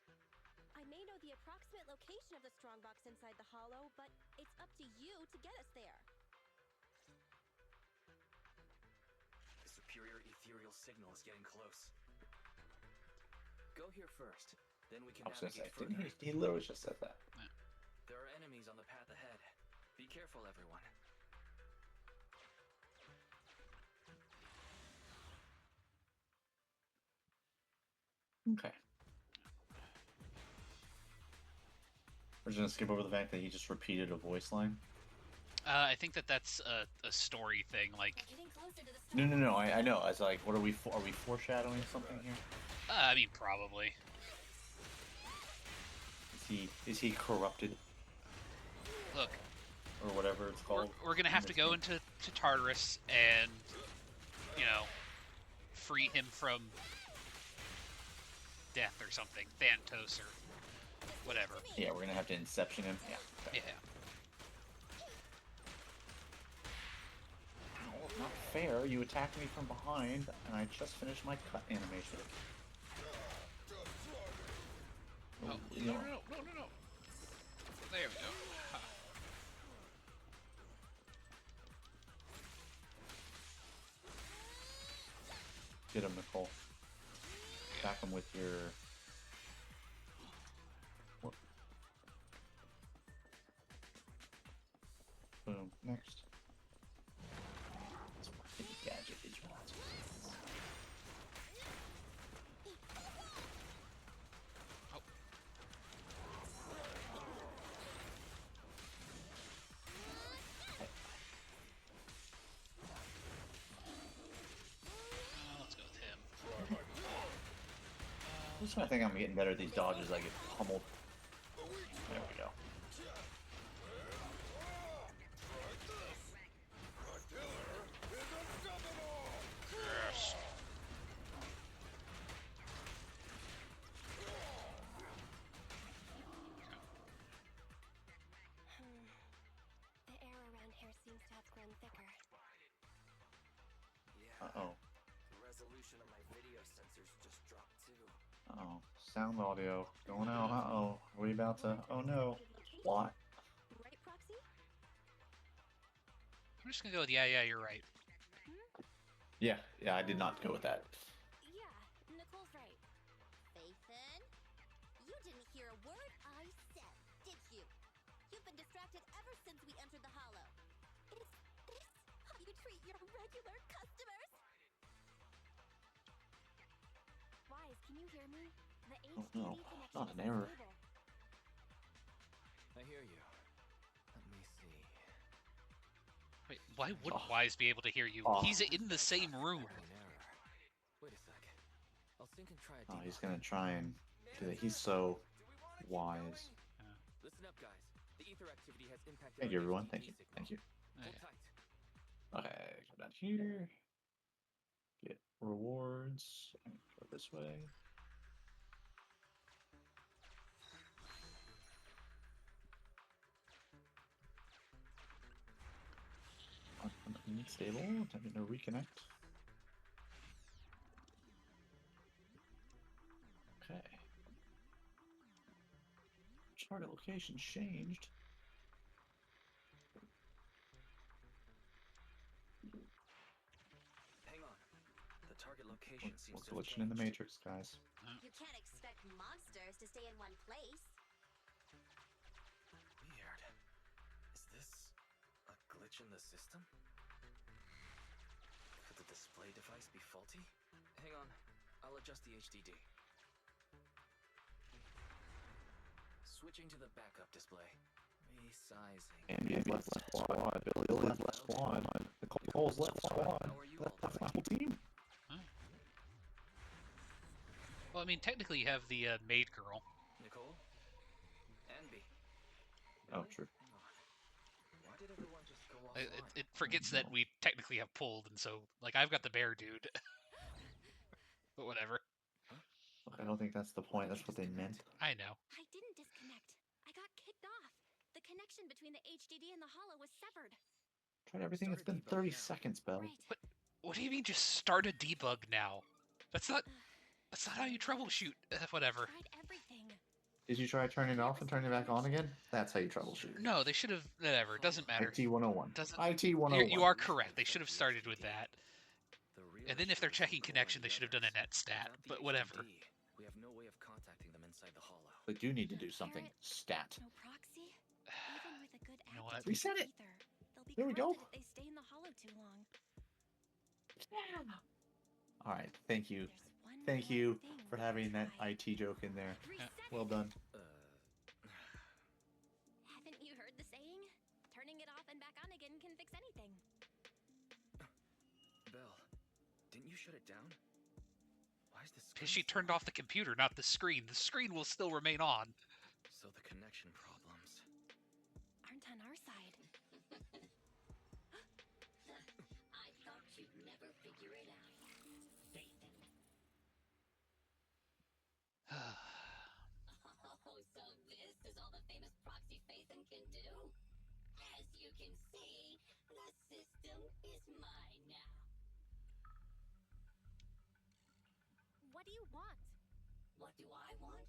I may know the approximate location of the strongbox inside the hollow, but it's up to you to get us there. The superior ethereal signal is getting close. Go here first, then we can I was gonna say, navigate further. didn't he literally just said that. There are enemies on the path ahead. Be careful, everyone. Okay. We're just gonna skip over the fact that he just repeated a voice line. I think that's a story thing. Like, No. I know. I was like, what are we foreshadowing something here? I mean, probably. Is he corrupted Look, or whatever it's called? we're gonna have to go into Tartarus and, you know, free him from death or something, Thanatos or whatever. Yeah, we're gonna have to inception him. Yeah. Okay. Yeah. Oh, not fair. You attacked me from behind, and I just finished my cut animation. Oh, no. There we go. Ha. Get him, Nicole. Back him with your... What? Boom. Next. just when I think I'm getting better at these dodges, I get pummeled. There we go. Yes. The air around here seems to have grown thicker. Yeah. Uh-oh. The resolution of my video sensors just dropped too. Uh-oh. Sound audio going out. Uh-oh. Are we about to... Oh, no. What? Right, Proxy? I'm just gonna go with yeah, you're right. Yeah, I did not go with that. Yeah, Nicole's right. Faithen? You didn't hear a word I said, did you? You've been distracted ever since we entered the Hollow. Is this how you treat your regular customers? Wise, can you hear me? The Oh, no. HDD connection Not is an error. unstable. I hear you. Let me see. Wait, why wouldn't Oh. Wise be able to hear you? Oh. He's in the same room. An error. Wait a sec. I'll sync and try a Oh, he's debug. gonna try and do that. He's so wise. Listen up, guys. The ether activity has impacted. Thank you, our everyone. HDD Thank you. signal. Thank you. Hold Okay. tight. Okay, go down here. Get rewards. Go this way. Stable. Time to reconnect. Okay. Target location changed. Hang on. The target location We're seems to have glitching in the changed. matrix, guys. You can't expect monsters to stay in one place. Weird. Is this a glitch in the system? Could the display device be faulty? Hang on. I'll adjust the HDD. Switching to the backup display. Resizing. And he's left squad. Bill is left squad. Nicole's left squad. How are you all That's my doing? whole team. Well, I mean, technically you have the maid girl. Nicole? Anby. Oh, Really? true. Hang on. Why did everyone just go It, offline? it forgets that we technically have pulled, and so, like, I've got the bear dude. But whatever. Look, I don't think that's the point. That's what they meant. I know. I didn't disconnect. I got kicked off. The connection between the HDD and the Hollow was severed. Tried everything. It's been 30 seconds, Belle. Right. What do you mean just start a debug now? That's not how you troubleshoot. Whatever. Tried everything. Did you try turning it off and turning it back on again? That's how you troubleshoot. No, they should have. Whatever. It doesn't matter. IT 101. Doesn't. IT 101. You are correct. They should have started with that. The real And then if they're issue is checking Nicole connection, and they the should have done a others. net stat. Without the But whatever. HDD, we have no way of contacting them inside the Hollow. They do need to do something. Stat. No proxy? Even with a good You know active what? Reset it. ether, they'll be There we go. corrupted if they stay in the Hollow too long. All right. Thank you. There's one Thank more you thing for we having can that try. IT joke in there. Reset Well it. done. Haven't you heard the saying? Turning it off and back on again can fix anything. Belle, didn't you shut it down? Why is this? Because she turned off the computer, not the screen. The screen will still remain on. So the connection problems. Aren't on our side. I thought you'd never figure it out. Faithen. Oh, so this is all the famous proxy Faithen can do? As you can see, the system is mine now. What do you want? What do I want?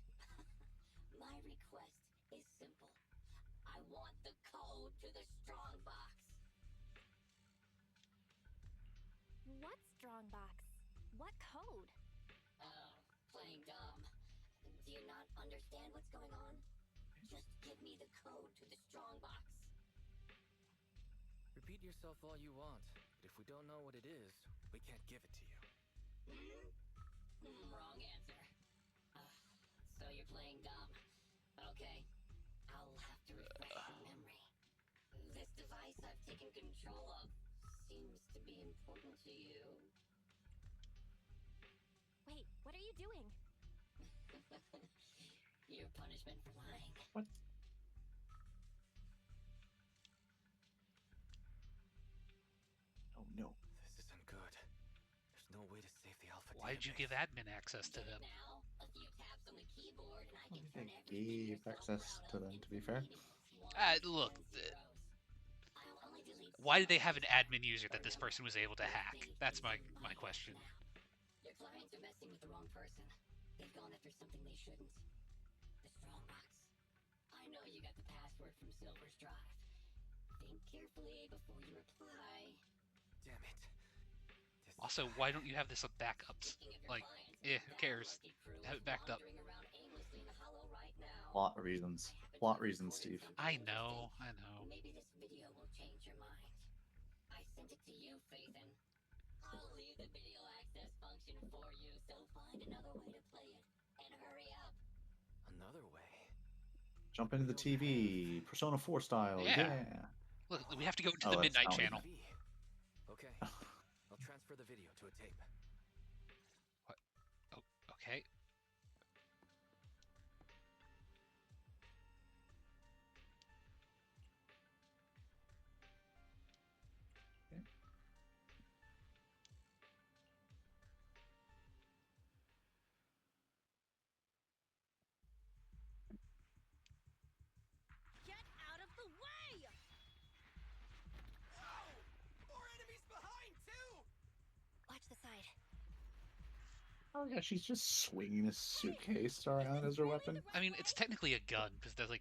My request is simple. I want the code to the strong box. What strongbox? What code? Oh, playing dumb. Do you not understand what's going on? Just give me the code to the strong box. Repeat yourself all you want, but if we don't know what it is, we can't give it to you. Wrong answer. So you're playing dumb. Okay, I'll have to refresh your memory. This device I've taken control of seems to be important to you. Wait, what are you doing? Your punishment for lying. What? Oh no. This isn't good. There's no way to save the alpha Why did you give admin access to them? Now, a few taps on the keyboard and I I can think turn I everything gave you're so access proud to of them, into to be fair. meaningless ones Look, and zeros. I'll only delete why did they have an some admin user that this person was able to hack? That's my question. Your clients are messing with the wrong person. They've gone after something they shouldn't. The strong box. I know you got the password from Silver's drive. Think carefully before you reply. Damn it. Also, why don't you have this on backups? Like, who cares? Have it backed up. Plot reasons. Plot reasons, Steve. I know. Maybe this video will change your mind. I sent it to you, Phaethon. I'll leave the video access function for you, so find another way to play it. And hurry up. Another way? Jump into the TV, Persona 4 style. Yeah. Yeah. Look, we have to go into Oh, the that's Midnight not Channel. Okay. I'll transfer the video to a tape. What? Oh, okay. Get out of the way! Whoa! More enemies behind, too! Watch the side. Oh yeah, she's just swinging a suitcase around as her weapon. I mean, it's technically a gun because there's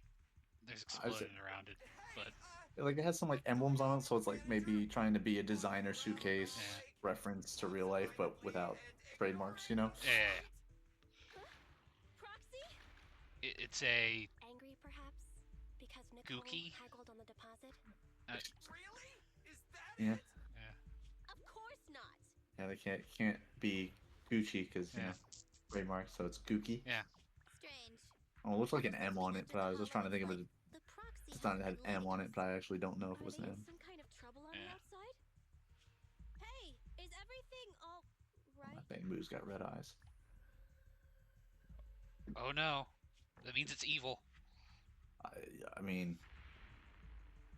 explosion around it, but like it has some like emblems on it, so it's like maybe trying to be a designer suitcase reference to real life, but without trademarks, you know? yeah. Proxy? It's a Angry, perhaps? Because Nicole Gookie? haggled on the deposit? Really? Is that Yeah. it? Of course not. Yeah, they can't be Gucci because you know trademark, so it's Gookie. Yeah. Strange. Oh, it looks like an M on it, but I was just trying to think of it. It's not it had an M on it, but I actually don't know if it was an M. Some kind of trouble on the outside? Hey, is everything all right? I think Moo's got red eyes. Oh no, that means it's evil. I mean,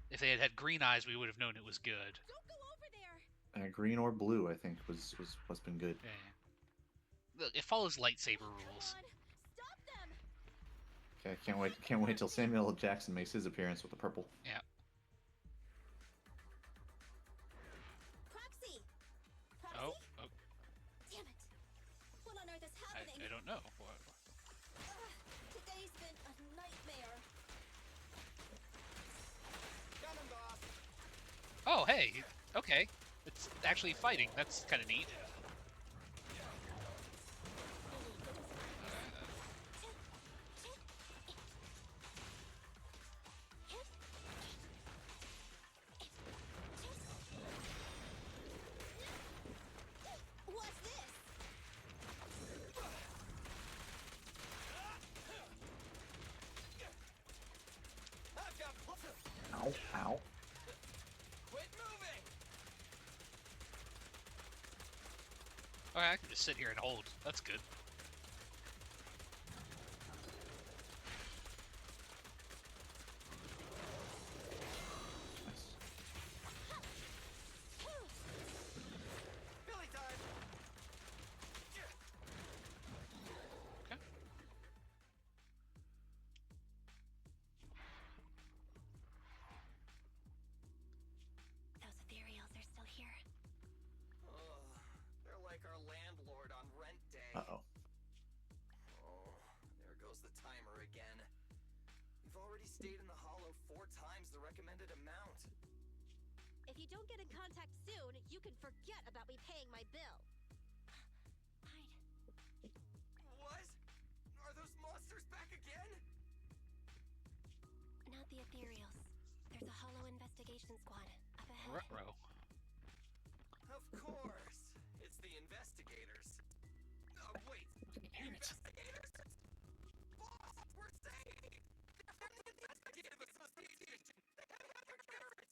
if they had green eyes, we would have known it was good. Don't go over there. Green or blue, I think was what's been good. Yeah. It follows lightsaber rules. Stop them. Okay, can't wait till Samuel L. Jackson makes his appearance with the purple. Yeah. Proxy. Oh. Damn it. What on earth is happening? I don't know. Today's been a nightmare. Coming, boss. Oh, hey. Okay. It's actually fighting. That's kind of neat. What's this? I've got Ow, ow. Quit moving! Okay, I can just sit here and hold. That's good. Billy time! Okay. Those ethereals are still here. They're like our landlord on rent day. Uh-oh. Oh, there goes the timer again. We've already stayed in the hollow 4 times the recommended amount. If you don't get in contact soon, you can forget about me paying my bill. What? Are those monsters back again? Not the ethereals. There's a hollow investigation squad up ahead. Ruh-roh. Of course. It's the investigators. Wait. Investigators? Boss, we're saved! They're from the Investigative Association! They have their carrots!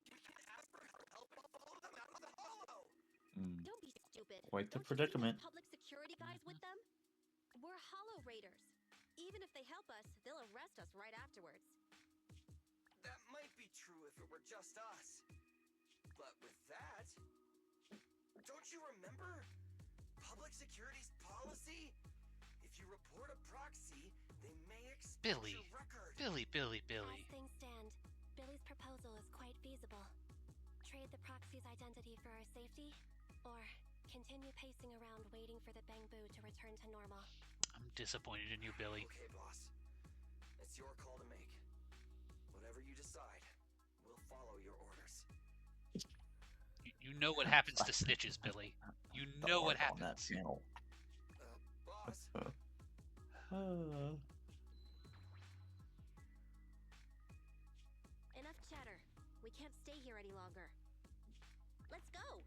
You can ask for help and I'll follow them out of the hollow! Don't be stupid. Quite the Don't you see those predicament. public security guys with them? We're right afterwards. That might be true if it were just us. But with that, don't you remember? Public security's policy? If you report a proxy, they may expose Billy. your record. Billy. As things stand, Billy's proposal is quite feasible. Trade the proxy's identity for our safety, or continue pacing around waiting for the Bangbu to return to normal. I'm disappointed in you, Billy. Okay, boss. It's your call to make. Whatever you decide, we'll follow your orders. You know what happens to snitches, Billy. You know what happens. On that channel. Boss. Enough chatter. We can't stay here any longer. Let's go!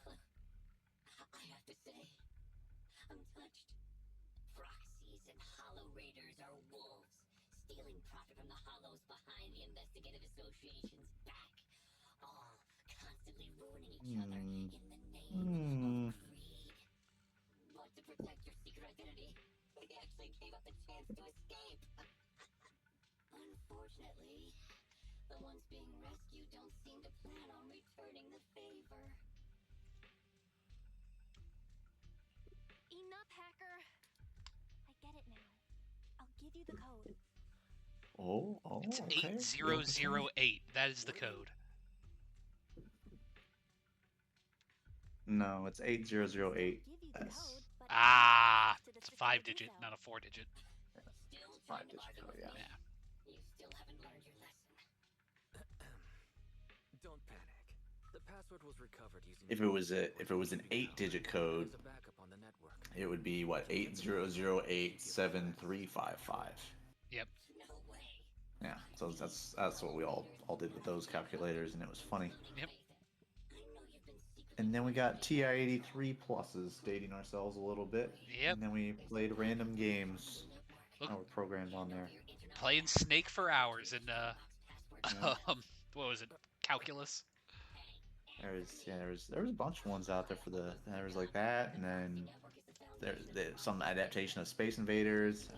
I have to say, I'm touched. Proxies and Hollow Raiders are wolves, stealing profit from the Hollows behind the Investigative Association's back, all constantly ruining each other in the name of greed. But to protect your secret identity, they actually gave up the chance to escape. Unfortunately, the ones being rescued don't seem to plan on returning the favor. Enough, hacker! I get it now. I'll give you the code. It's Okay. 8008. That is the code. No, it's 8008. Give you the S. code, but Ah, to the it's security 5-digit, cell. not a 4-digit. Still trying 5 to digit bargain code, with yeah. me? Yeah. You still haven't learned your lesson. Don't panic. The password was recovered using. If it was an 8-digit code, There's a backup on the network. it would be what 80087355. Yep. No way. Yeah, so that's what we all did with those calculators, and it was funny. Yep. I know you've been secretly. And then we got TI-83 pluses, dating ourselves a little bit. Yep. And then we played random games Look, that were programmed on there. playing Snake for hours in Yeah. what was it? Calculus. There was a bunch of ones out there there was like that, and then there's some adaptation of Space Invaders.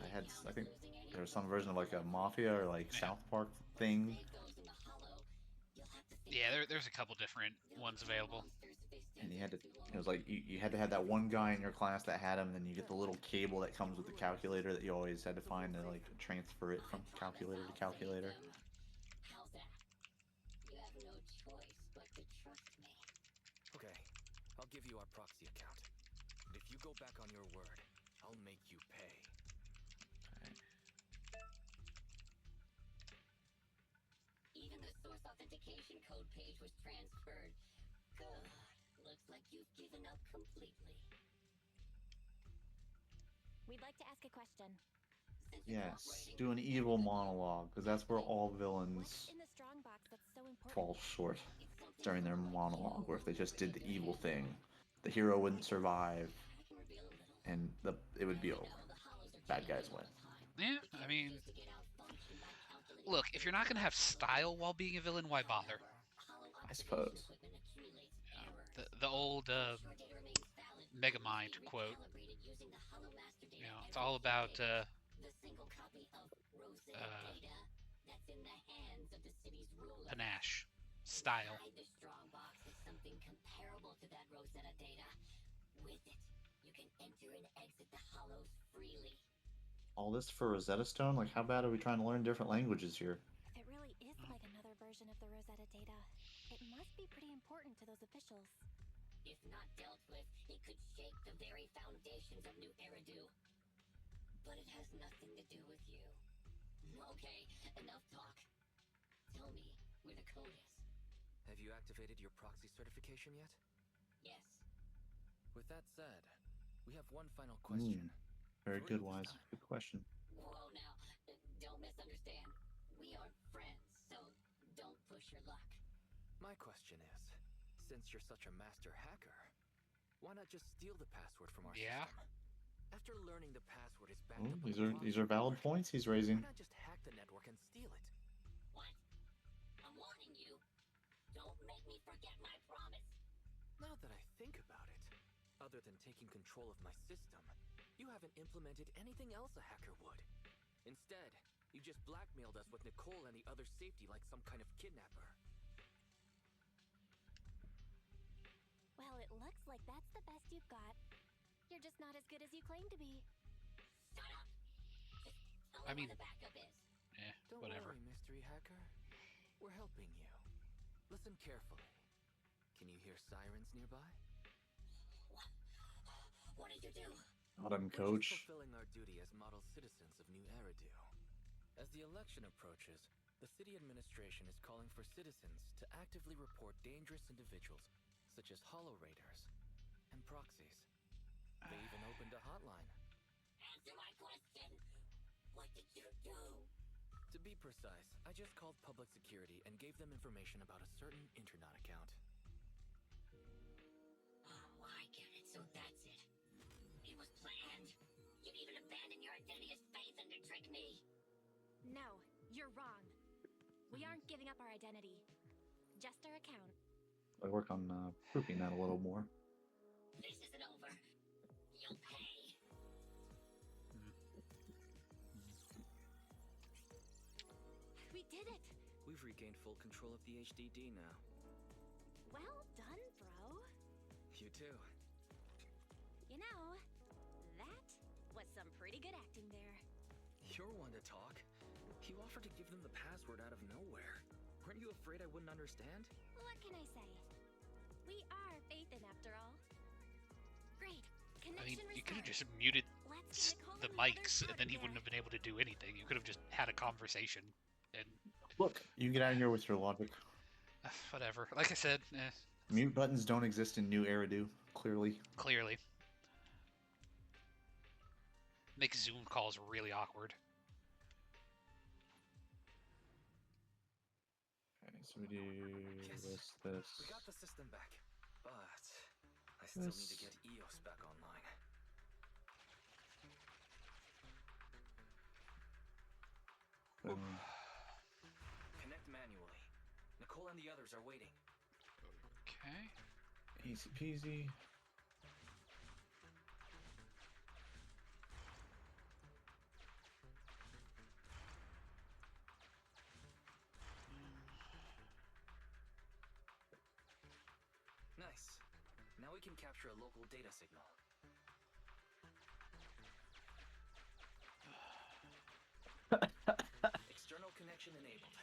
I think there was some version of like a Mafia or like South Park thing. Yeah, there's a couple different ones available. And it was like you had to have that one guy in your class that had them, and then you get the little cable that comes with the calculator that you always had to find to like transfer it from calculator to calculator. How's that? You have no choice but to trust me. Okay, I'll give you our proxy account. But if you go back on your word, I'll make you pay. Even the source authentication code page was transferred. Good. Looks like you've given up completely. We'd like to ask a question. Yes, do an evil monologue, because that's where all villains What's in the strong box that's so important? fall short during their monologue, where if they just did the evil thing, the hero wouldn't survive, and it would be over. Bad guys win. Yeah, I mean, look, if you're not gonna have style while being a villain, why bother? I suppose. The old Megamind quote. You know, it's all about panache, style. The strong box is something comparable to that Rosetta data. With it, you can enter and exit the Hollows freely. All this for Rosetta Stone? Like, how bad are we trying to learn different languages here? If it really is like another version of the Rosetta data, it must be pretty important to those officials. If not dealt with, it could shake the very foundations of New Eridu. But it has nothing to do with you. Okay, enough talk. Tell me where the code is. Have you activated your proxy certification yet? Yes. With that said, we have one final question. Very good, Wise. Good question. Whoa now, don't misunderstand. We aren't friends, so don't push your luck. My question is, since you're such a master hacker, why not just steal the password from our Yeah. system? After learning the password is backed up These are valid points he's raising. why not just hack the network and steal it? What? I'm warning you. Don't make me forget other than taking control of my system, you haven't implemented anything else a hacker would. Instead, you just blackmailed us with Nicole and the other safety like some kind of kidnapper. Well, it looks like that's the best you've got. You're just not as good as you claim to be. Shut up! Just tell I me mean, where the backup is. Don't whatever. worry, mystery hacker. We're helping you. Listen carefully. Can you hear sirens nearby? What did you do? Got him, We're just coach. fulfilling our duty as model citizens of New Eridu. As the election approaches, the city administration is calling for citizens to actively report dangerous individuals, such as Hollow Raiders and proxies. They even opened a hotline. Answer my question! What did you do? To be precise, I just called public security and gave them information about a certain internet account. Oh, I get it, so that's it. It was planned. You'd even abandon your identity as faith and to trick me. No, you're wrong. We aren't giving up our identity. Just our account. I work on proving that a little more. This isn't over. You'll pay. We did it! We've regained full control of the HDD now. Well done, bro. You too. You know, that was some pretty good acting there. You're one to talk. You offered to give them the password out of nowhere. Weren't you afraid I wouldn't understand? What can I say? We are Faithin after all. Great. I mean, Connection you could have restored. just muted Let's get Nicole the and the others mics, and out then of he there. wouldn't have been able to do anything. You could have just had a conversation, and Look, you can get out of here with your logic. whatever. Like I said, Mute buttons don't exist in New Eridu, clearly. clearly. Makes Zoom calls really awkward. Okay, so we do Yes. this. We got the system back, but I still need to get EOS back online. Boom. Connect manually. Nicole and the others are waiting. Okay. Easy peasy. Nice. Now we can capture a local data signal. External connection enabled.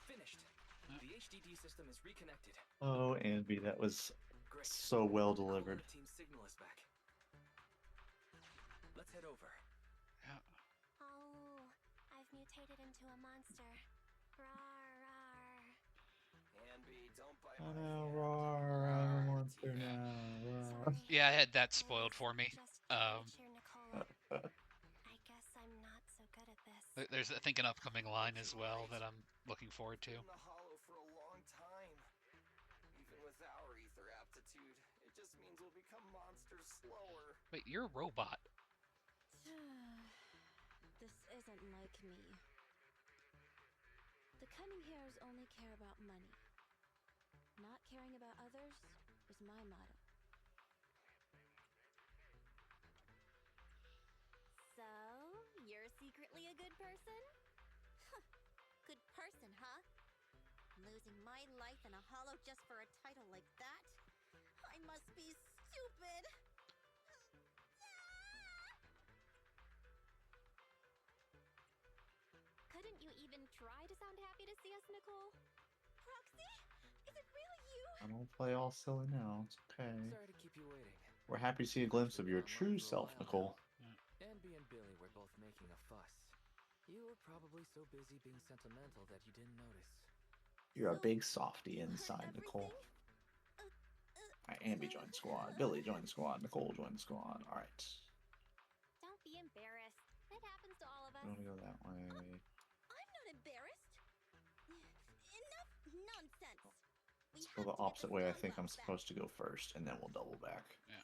Finished. The HDD system is reconnected. Oh, Anby, that was Great. so well Nicole and delivered. the team's signal is back. Let's head over. Oh, I've mutated into a monster. Rar, rar. Anby, don't bite Oh my no, hand. roar, I'm a monster now. Roar. Sorry. Yeah, I had that I spoiled was for me. just trying to cheer Nicole up. I guess I'm not so good at this. There's, I think, an upcoming line as well that I'm looking forward to. In the hollow for a long time. Even with our ether aptitude, it just means we'll become monsters slower. Wait, you're a robot. This isn't like me. The cunning hairs only care about money. Not caring about others is my motto. So, you're secretly a good person? Huh. Good person, huh? Losing my life in a hollow just for a title like that? I must be stupid! Couldn't you even try to sound happy to see us, Nicole? Proxy? Is it really you? I don't play all silly now. It's okay. Sorry to keep you waiting. We're happy to see a glimpse of your true self, Nicole. Anby and Billy were both making a fuss. You were probably so busy being sentimental that you didn't notice. You're a big softy inside, Nicole. Alright, Anby joined the squad. Billy joined the squad. Nicole joined the squad. Alright. Don't be embarrassed. It happens to all of us. I'm gonna go that way. I'm not embarrassed. Enough nonsense. We Let's go have the to get opposite this way I done think well I'm supposed to go first, and then we'll double back. Yeah.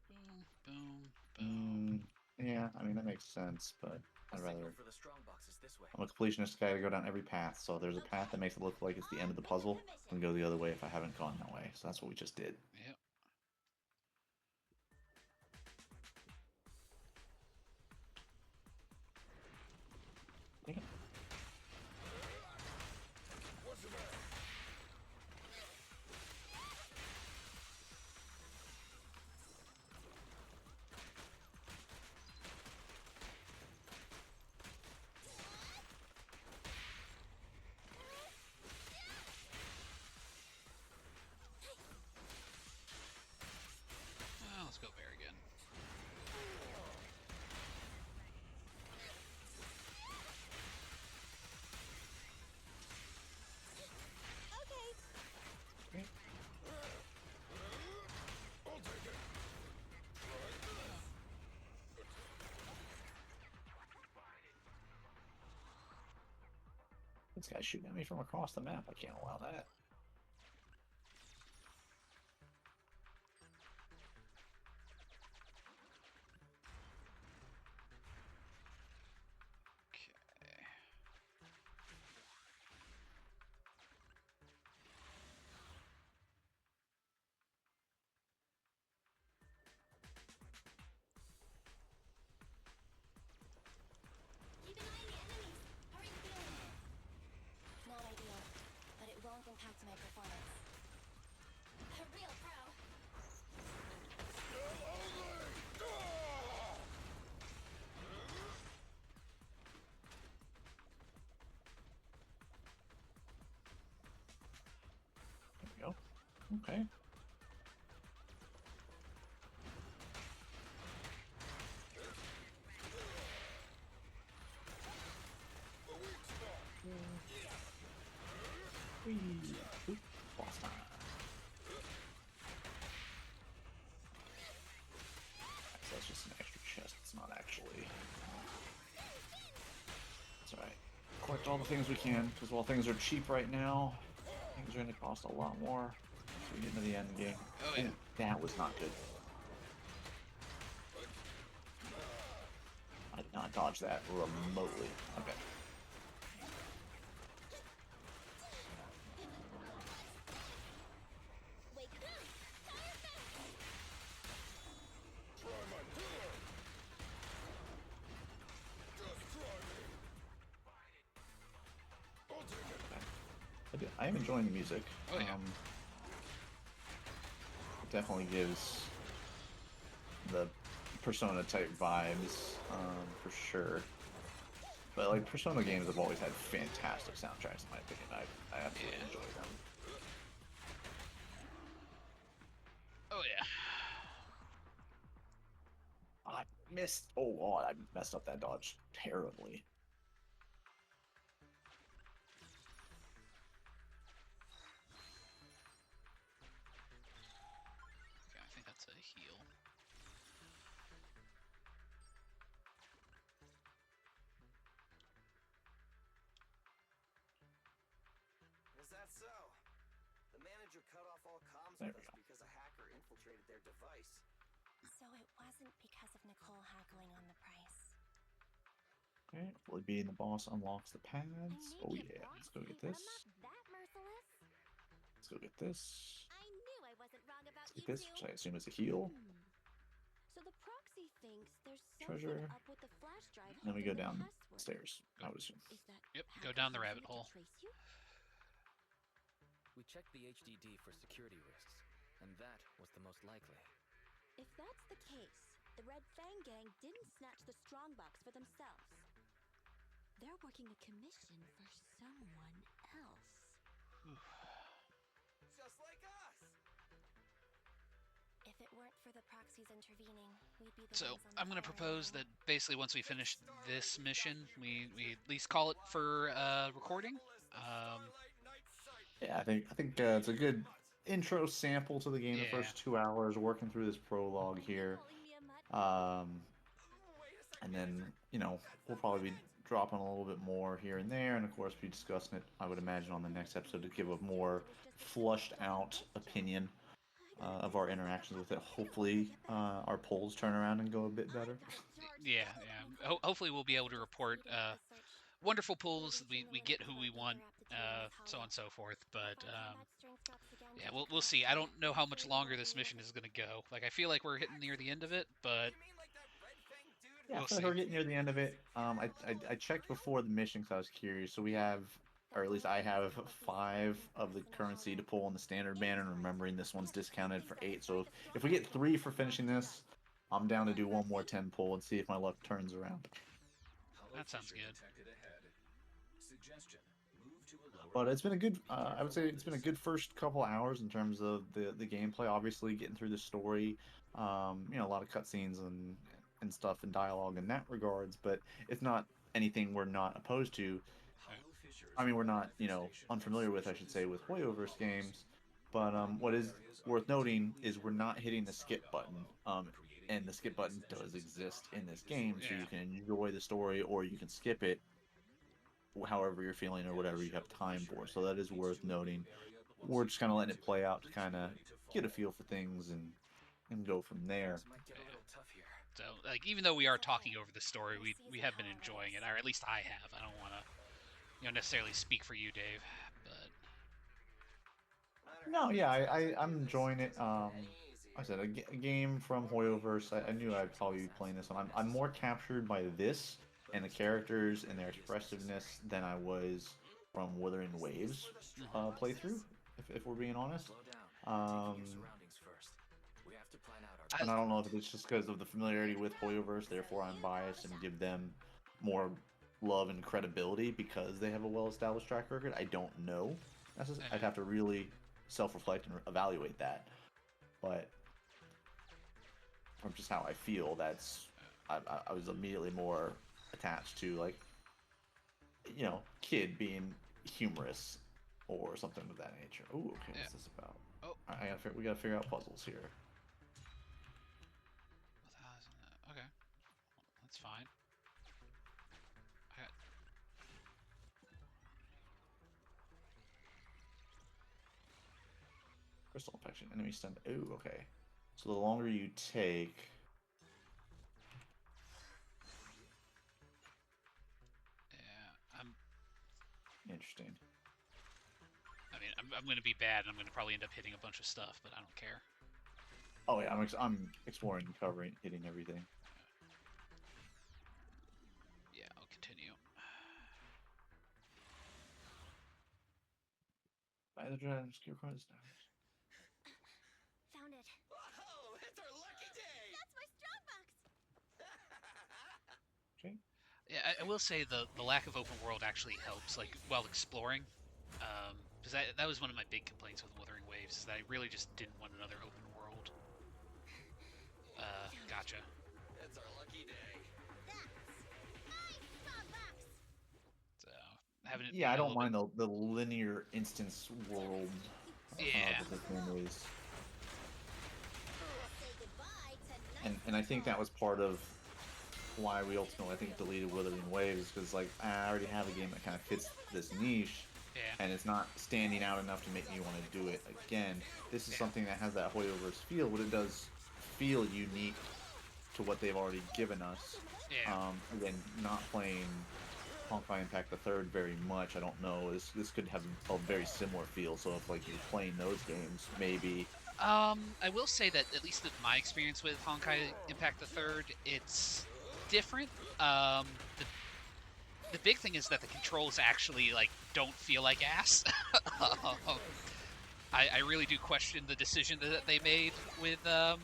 Boom, boom, boom. Yeah, I mean, that makes makes sense, but I'd The rather. signal for the strongbox is this way. I'm a completionist guy to go down every path, so if there's a path that makes it look like it's the end of the puzzle, I'm gonna go the other way if I haven't gone that way. So that's what we just did. Yep. Dang it. What's the matter? Let's go bear again. Okay. I'll take it. This guy's shooting at me from across the map. I can't allow that. Keep an eye on the enemies. How are you feeling? Not ideal, but it won't impact my performance. A real pro. Still only. There we go. Okay. Whee! Oop, boss time. So that's just an extra chest. It's not actually. It's alright. Collect all the things we can, because while things are cheap right now, things are going to cost a lot more. So we get into the end game. Oh, yeah. Ooh, that was not good. I did not dodge that remotely. Okay. Wake up! Fire back! Try my pillow. Just try me. I'll take it. I am enjoying the music. Oh, yeah. It definitely gives the Persona type vibes, for sure. But like Persona games have always had fantastic soundtracks in my opinion. I absolutely enjoy them. Oh, yeah. I missed. Oh, God, I messed up that dodge terribly. Okay, I think that's a heal. Is that so? The manager cut off all comms There with we us go. because a hacker infiltrated their device. So it wasn't because of Nicole haggling on the price. Okay, fully beating the boss unlocks the I pads. may Oh be a yeah, let's go proxy, get but this. I'm not that merciless. Let's go get this. I knew I wasn't wrong about Let's you get this, two. which I assume is a heal. So the proxy thinks there's something Treasure. up with the flash drive. Then we go holding the down password. stairs, I would assume. Is that Yep, go hacker down the using rabbit it to hole. trace you? We checked the HDD for security risks, and that was the most likely. If that's the case, the Red Fang gang didn't snatch the strongbox for themselves. They're working a commission for someone else. Just like us! If it weren't for the proxies intervening, we'd be the So ones on the I'm going to firing propose line. that basically once we finish this mission, we at least call it for recording. Yeah, I think it's a good intro sample to the game. The Yeah. first 2 hours working through this prologue here, Calling me a mutt? and then we'll probably be dropping a little bit more here and there, and of course be discussing it. I would imagine on the next episode to give a more flushed out opinion of our interactions with it. Hopefully, our polls turn around and go a bit better. Yeah, yeah. hopefully we'll be able to report wonderful pulls. We get who we want, so on and so forth. But yeah, we'll see. I don't know how much longer this mission is gonna go. Like I feel like we're hitting near the end of it, but You mean like that red fang dude? Yeah, I we'll feel like see. we're getting near the end of it. I checked before the mission because I was curious. So we have, or at least I have, 5 of the currency to pull in the standard banner, and remembering this one's discounted for 8. So if we get 3 for finishing this, I'm down to do one more 10 pull and see if my luck turns around. That sounds good. Suggestion: move to a lower. But it's been a good, I would say it's been a good first couple hours in terms of the gameplay. Obviously, getting through the story, a lot of cutscenes and stuff and dialogue in that regards. But it's not anything we're not opposed to. I mean, we're not, unfamiliar with, I should say, with Hoyoverse games. But what is worth noting is we're not hitting the skip button. And the skip button does exist in this game, so Yeah. you can enjoy the story or you can skip it however you're feeling or whatever you have time for. So that is worth noting. We're just kind of letting it play out to kind of get a feel for things and go from there. So like even though we are talking over the story, we have been enjoying it, or at least I have. I don't want to necessarily speak for you, Dave, but No, yeah, I'm enjoying it. Like I said, a game from Hoyoverse. I knew I'd probably be playing this one. I'm more captured by this and the characters and their expressiveness than I was from Wuthering Waves playthrough, if we're being honest. And I don't know if it's just because of the familiarity with Hoyoverse, therefore I'm biased and give them more love and credibility because they have a well-established track record. I don't know. I'd have to really self-reflect and evaluate that. But from just how I feel, I was immediately more attached to, like, kid being humorous or something of that nature. Ooh, okay, what's this about? Oh, we gotta figure out puzzles here. okay, that's fine. I got Crystal infection, enemy stunned. Ooh, okay. So the longer you take, yeah. interesting. I mean, I'm going to be bad, and I'm going to probably end up hitting a bunch of stuff, but I don't care. Oh yeah, I'm exploring, covering, hitting everything. Yeah, I'll continue. By the dragon, skill cards. Found it. Whoa, it's our lucky day! That's my strongbox! Okay. Yeah, I will say the lack of open world actually helps, like, while exploring. Because that was one of my big complaints with Wuthering Waves, is that I really just didn't want another open world. Gotcha. It's our lucky day. That's my strongbox! So, having it Yeah, be I a don't little mind the linear instance world. Yeah. That this game is. Say goodbye to And I think that was part of why we ultimately, I think, deleted Wuthering Waves, because, like, I already have a game that kind of fits this niche, and it's not standing out enough to make me want to do it again. This is something that has that Hoyoverse feel, but it does feel unique to what they've already given us. Again, not playing Honkai Impact the Third very much, I don't know. This could have a very similar feel. So if, like, you're playing those games, maybe. I will say that at least in my experience with Honkai Impact the Third, it's different. The big thing is that the controls actually, like, don't feel like ass. I really do question the decision that they made with the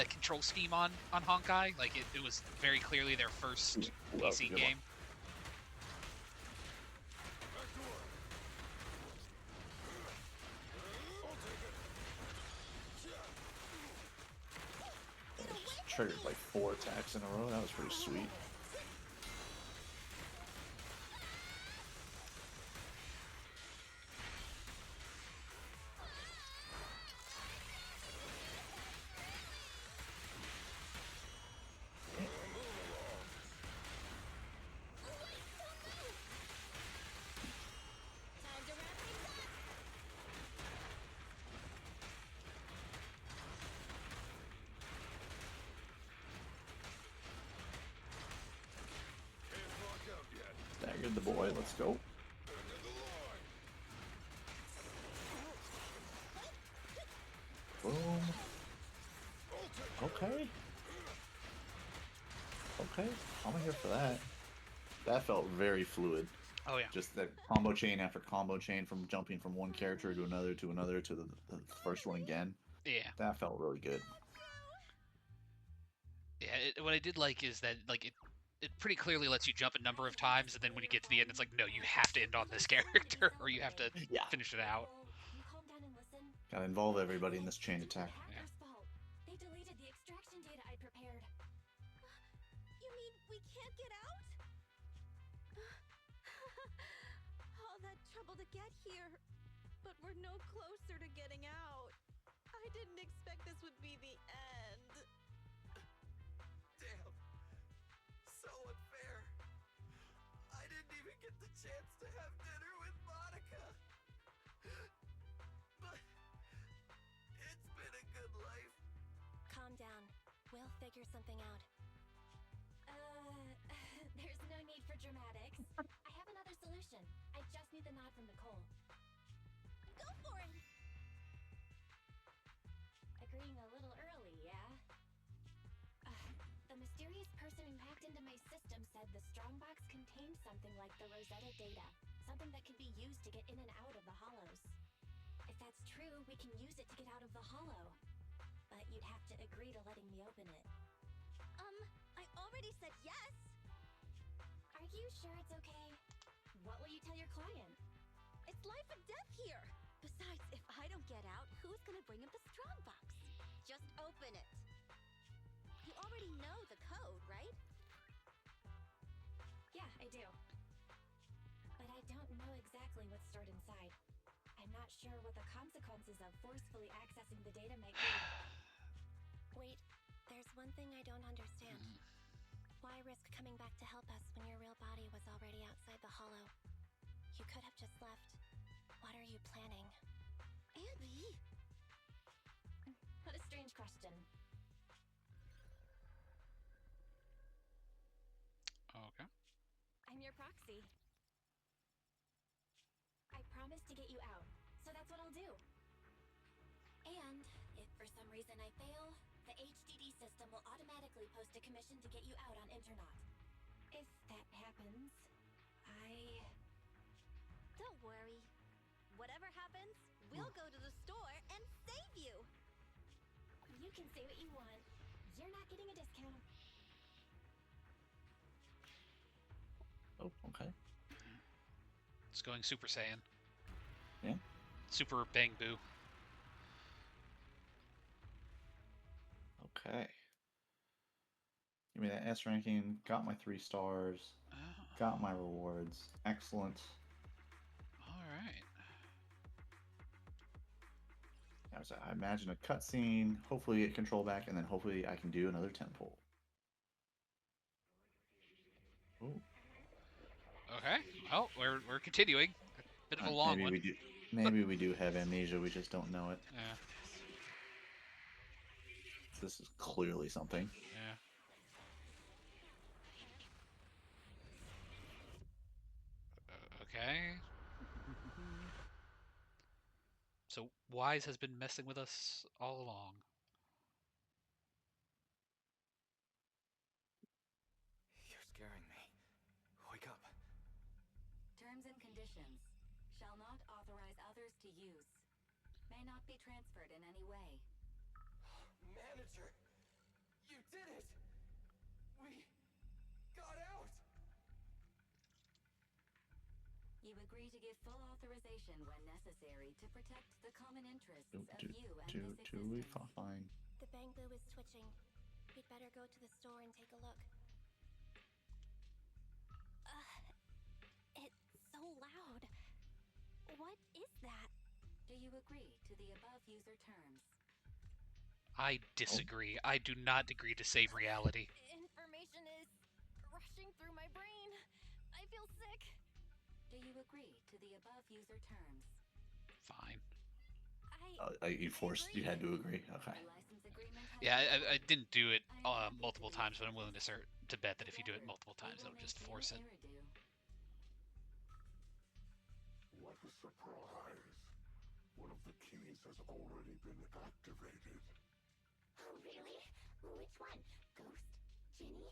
control scheme on Honkai. Like, it was very clearly their first PC game. Triggered like 4 attacks in a row. That was pretty sweet. right, let's go. Boom. Okay. Okay, I'm here for that. That felt very fluid. Oh yeah. Just that combo chain after combo chain from jumping from one character to another to the first one again. Yeah. That felt really good. Yeah. What I did like is that like it pretty clearly lets you jump a number of times, and then when you get to the end, it's like, no, you have to end on this character, or you have to finish it out. Can you calm down and listen? Gotta involve everybody in this chain attack. Hacker's fault. They deleted the extraction data I prepared. You mean we can't get out? All that trouble to get here, but we're no closer to getting out. I didn't expect this would be the end. Damn. So unfair. I didn't even get the chance to have dinner with Monica. But it's been a good life. Calm down. We'll figure something out. There's no need for dramatics. I have another solution. I just need the nod from Nicole. Go for it! Agreeing a little early, yeah? The mysterious person who hacked into my system said the strongbox contained something like the Rosetta data. Something that can be used to get in and out of the hollows. If that's true, we can use it to get out of the hollow. But you'd have to agree to letting me open it. I already said yes! Are you sure it's okay? What will you tell your client? It's life and death here! Besides, if I don't get out, who's gonna bring him the strongbox? Just open it. You already know the code, right? Yeah, I do. But I don't know exactly what's stored inside. I'm not sure what the consequences of forcefully accessing the data might be. Wait, there's one thing I don't understand. Why risk coming back to help us when your real body was already outside the hollow? You could have just left. What are you planning? Andy! What a strange question. Okay. I'm your proxy. I promised to get you out, so that's what I'll do. And if for some reason I fail, the HDD system will automatically post a commission to get you out on Internet. If that happens, Don't worry. Whatever happens, we'll go to the store and save you! You can say what you want. You're not getting a discount. Oh, okay. It's going Super Saiyan. Yeah. Super Bang Boo. Okay. Give me that S ranking. Got my 3 stars. Got my rewards. Excellent. All right. I imagine a cutscene. Hopefully get control back, and then hopefully I can do another temple. Ooh. Okay. Well, we're continuing. A bit of a long maybe one. we do. Maybe we do have amnesia. We just don't know it. Yeah. This is clearly something. Yeah. Okay. So Wise has been messing with us all along. You're scaring me. Wake up. Terms and conditions. Shall not authorize others to use. May not be transferred in any way. Manager! You did it! We got out! You agree to give full authorization when necessary to protect the common interests of you and this existence. Fine. The Bang Boo is twitching. We'd better go to the store and take a look. It's so loud. What is that? Do you agree to the above user terms? I disagree. I do not agree to save reality. Information is rushing through my brain. I feel sick. Do you agree to the above user terms? Fine. You had to agree. Okay. The license agreement has Yeah, I didn't do it multiple times, but I'm willing to bet that if you do it multiple times, that'll just force it. Surprise! One of the keys has already been activated. Oh, really? Which one? Ghost? Genie?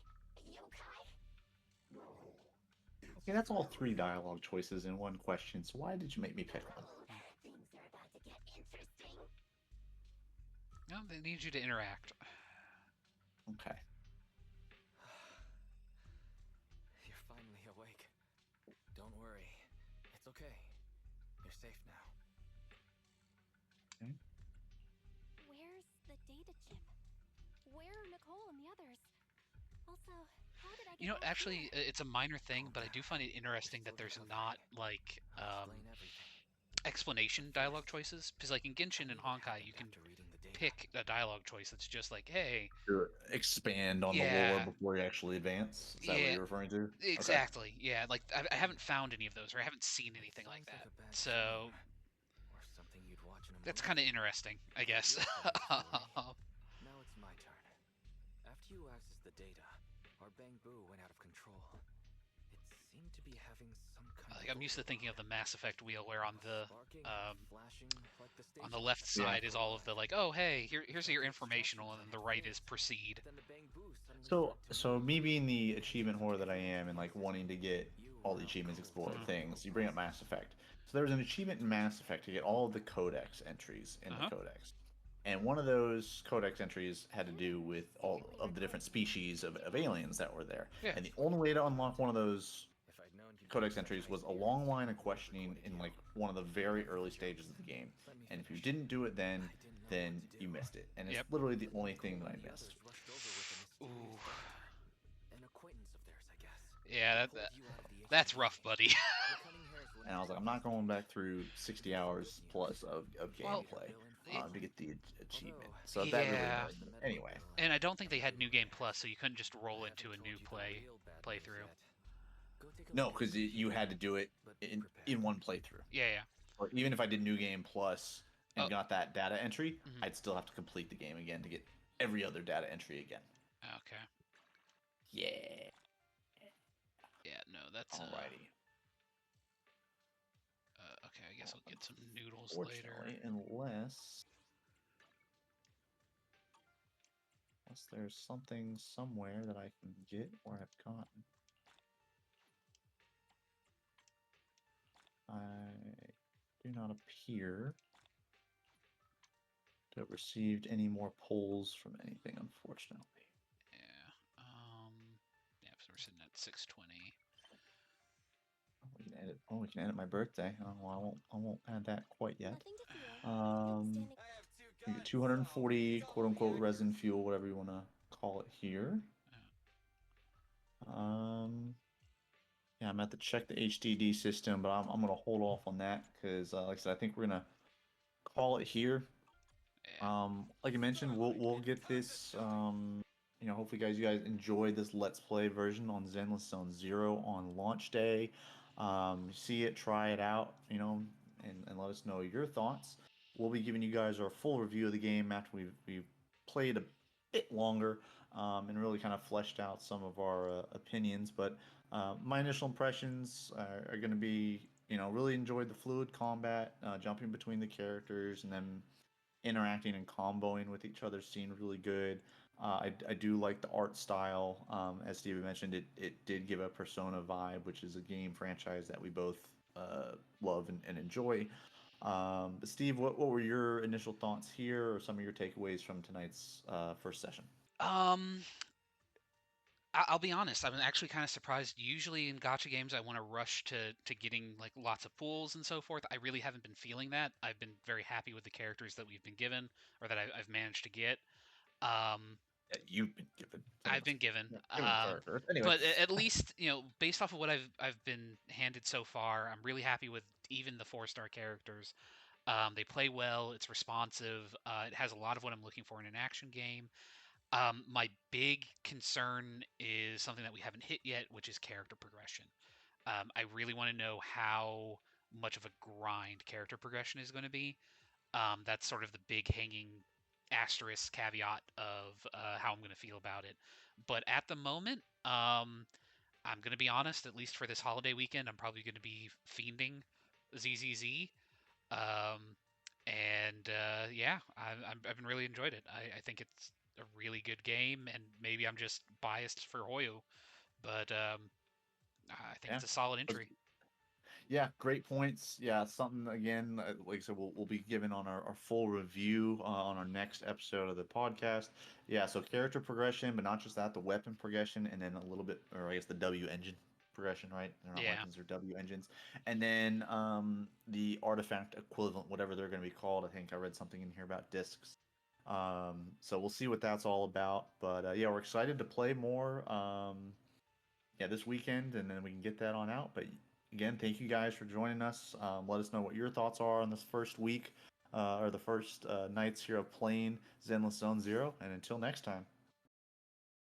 Yokai? No. Okay, that's all 3 dialogue choices in one question, so why did you make me pick one? Things are about to get interesting. No, they need you to interact. Okay. You're finally awake. Don't worry. It's okay. You're safe now. Okay. Where's the data chip? Where are Nicole and the others? Also, how did I get You know, back actually, here? it's a minor thing, but I do find it interesting that there's not like Explain everything. explanation dialogue choices, because like in Genshin and Tell me what Honkai, you happened can after reading the data. pick a dialogue choice that's just like, hey, To expand on the lore yeah, before you actually advance. Is that what yeah, you're referring to? Okay. exactly, yeah. Like I haven't found any of those, or I haven't seen anything like Sounds that. like a bad So dream. Or something you'd watch in a that's movie. kind of interesting, I guess. Your side of the story. Now it's my turn. After you accessed the data, our Bangbu went out of control. It seemed to be having some kind Like of I'm used to thinking of the Mass Effect wheel, where on the sparking, flashing, like the on the station left icon. Yeah. side is all of the like, oh hey, here's your It's like the informational, and then instruction the set right had is failed. proceed. But then the Bangbu suddenly So, started to so move. me being the achievement whore that I am, and like wanting to get all the achievements, explore things, you bring up Mass Effect. So there was an achievement in Mass Effect to get all of the codex entries in the codex, and one of those codex entries had to do with all of the different species of aliens that were there. Yeah. And the only way to unlock one of those If I'd known you'd codex be such entries an was a experienced long line of voice questioning recorded in you. like one of the very early stages of the game. Let me And if you finish. didn't do it then I didn't know what to do. you missed it. And it's Yep. literally the only Nicole thing that I and the missed. others rushed over with a mysterious Ooh. doctor. An acquaintance of theirs, I guess. Yeah, They pulled you out of the that's HDD. rough, buddy. The cunning hairs were And I was like, I'm not going back through 60 hours plus of Well, gameplay to get the achievement. Although, So that really yeah. annoyed me. Anyway, And I don't think they had New Game Plus, so you couldn't just roll into a new playthrough. no, because you had to do it in one playthrough. Yeah. Or even if I did New Game Plus and Oh. got that data entry, Mhm. I'd still have to complete the game again to get every other data entry again. Okay. Yeah. Yeah, no, that's Alrighty. okay, I guess I'll get some noodles later. Unless there's something somewhere that I can get or have gotten. I do not appear to have received any more polls from anything, unfortunately. Yeah. Yeah, so we're sitting at 620. We can edit my birthday. Oh, I won't add that quite yet. Nothing to fear. You get 240 quote unquote resin fuel, whatever you want to call it here. Yeah, I'm at to check the HDD system, but I'm gonna hold off on that because, like I said, I think we're gonna call it here. Like I mentioned, we'll get this. Hopefully, you guys enjoyed this Let's Play version on Zenless Zone Zero on launch day. See it, try it out, and let us know your thoughts. We'll be giving you guys our full review of the game after we've played a bit longer and really kind of fleshed out some of our opinions. But my initial impressions are going to be, really enjoyed the fluid combat, jumping between the characters, and then interacting and comboing with each other seemed really good. I do like the art style. As Steven mentioned, it did give a Persona vibe, which is a game franchise that we both love and enjoy. But Steve, what were your initial thoughts here, or some of your takeaways from tonight's first session? I'll be honest. I'm actually kind of surprised. Usually in gacha games, I want to rush to getting like lots of pools and so forth. I really haven't been feeling that. I've been very happy with the characters that we've been given, or that I've managed to get. Yeah, you've been given. I've been given. Anyway. But at least, based off of what I've been handed so far, I'm really happy with even the 4-star characters. They play well. It's responsive. It has a lot of what I'm looking for in an action game. My big concern is something that we haven't hit yet, which is character progression. I really want to know how much of a grind character progression is going to be. That's sort of the big hanging asterisk caveat of how I'm going to feel about it. But at the moment, I'm going to be honest, at least for this holiday weekend, I'm probably going to be fiending ZZZ. Um, and yeah, I've been really enjoyed it. I think it's a really good game, and maybe I'm just biased for Hoyo, but I think Yeah. it's a solid entry. Yeah, great points. Yeah, something again, like I said, we'll be giving on our full review on our next episode of the podcast. Yeah, so character progression, but not just that, the weapon progression, and then a little bit, or I guess the W engine progression, right? They're not Yeah. weapons, they're W engines. And then the artifact equivalent, whatever they're going to be called. I think I read something in here about discs. So we'll see what that's all about. But yeah, we're excited to play more. Yeah, this weekend, and then we can get that on out. But again, thank you guys for joining us. Let us know what your thoughts are on this first week or the first nights here of playing Zenless Zone Zero. And until next time.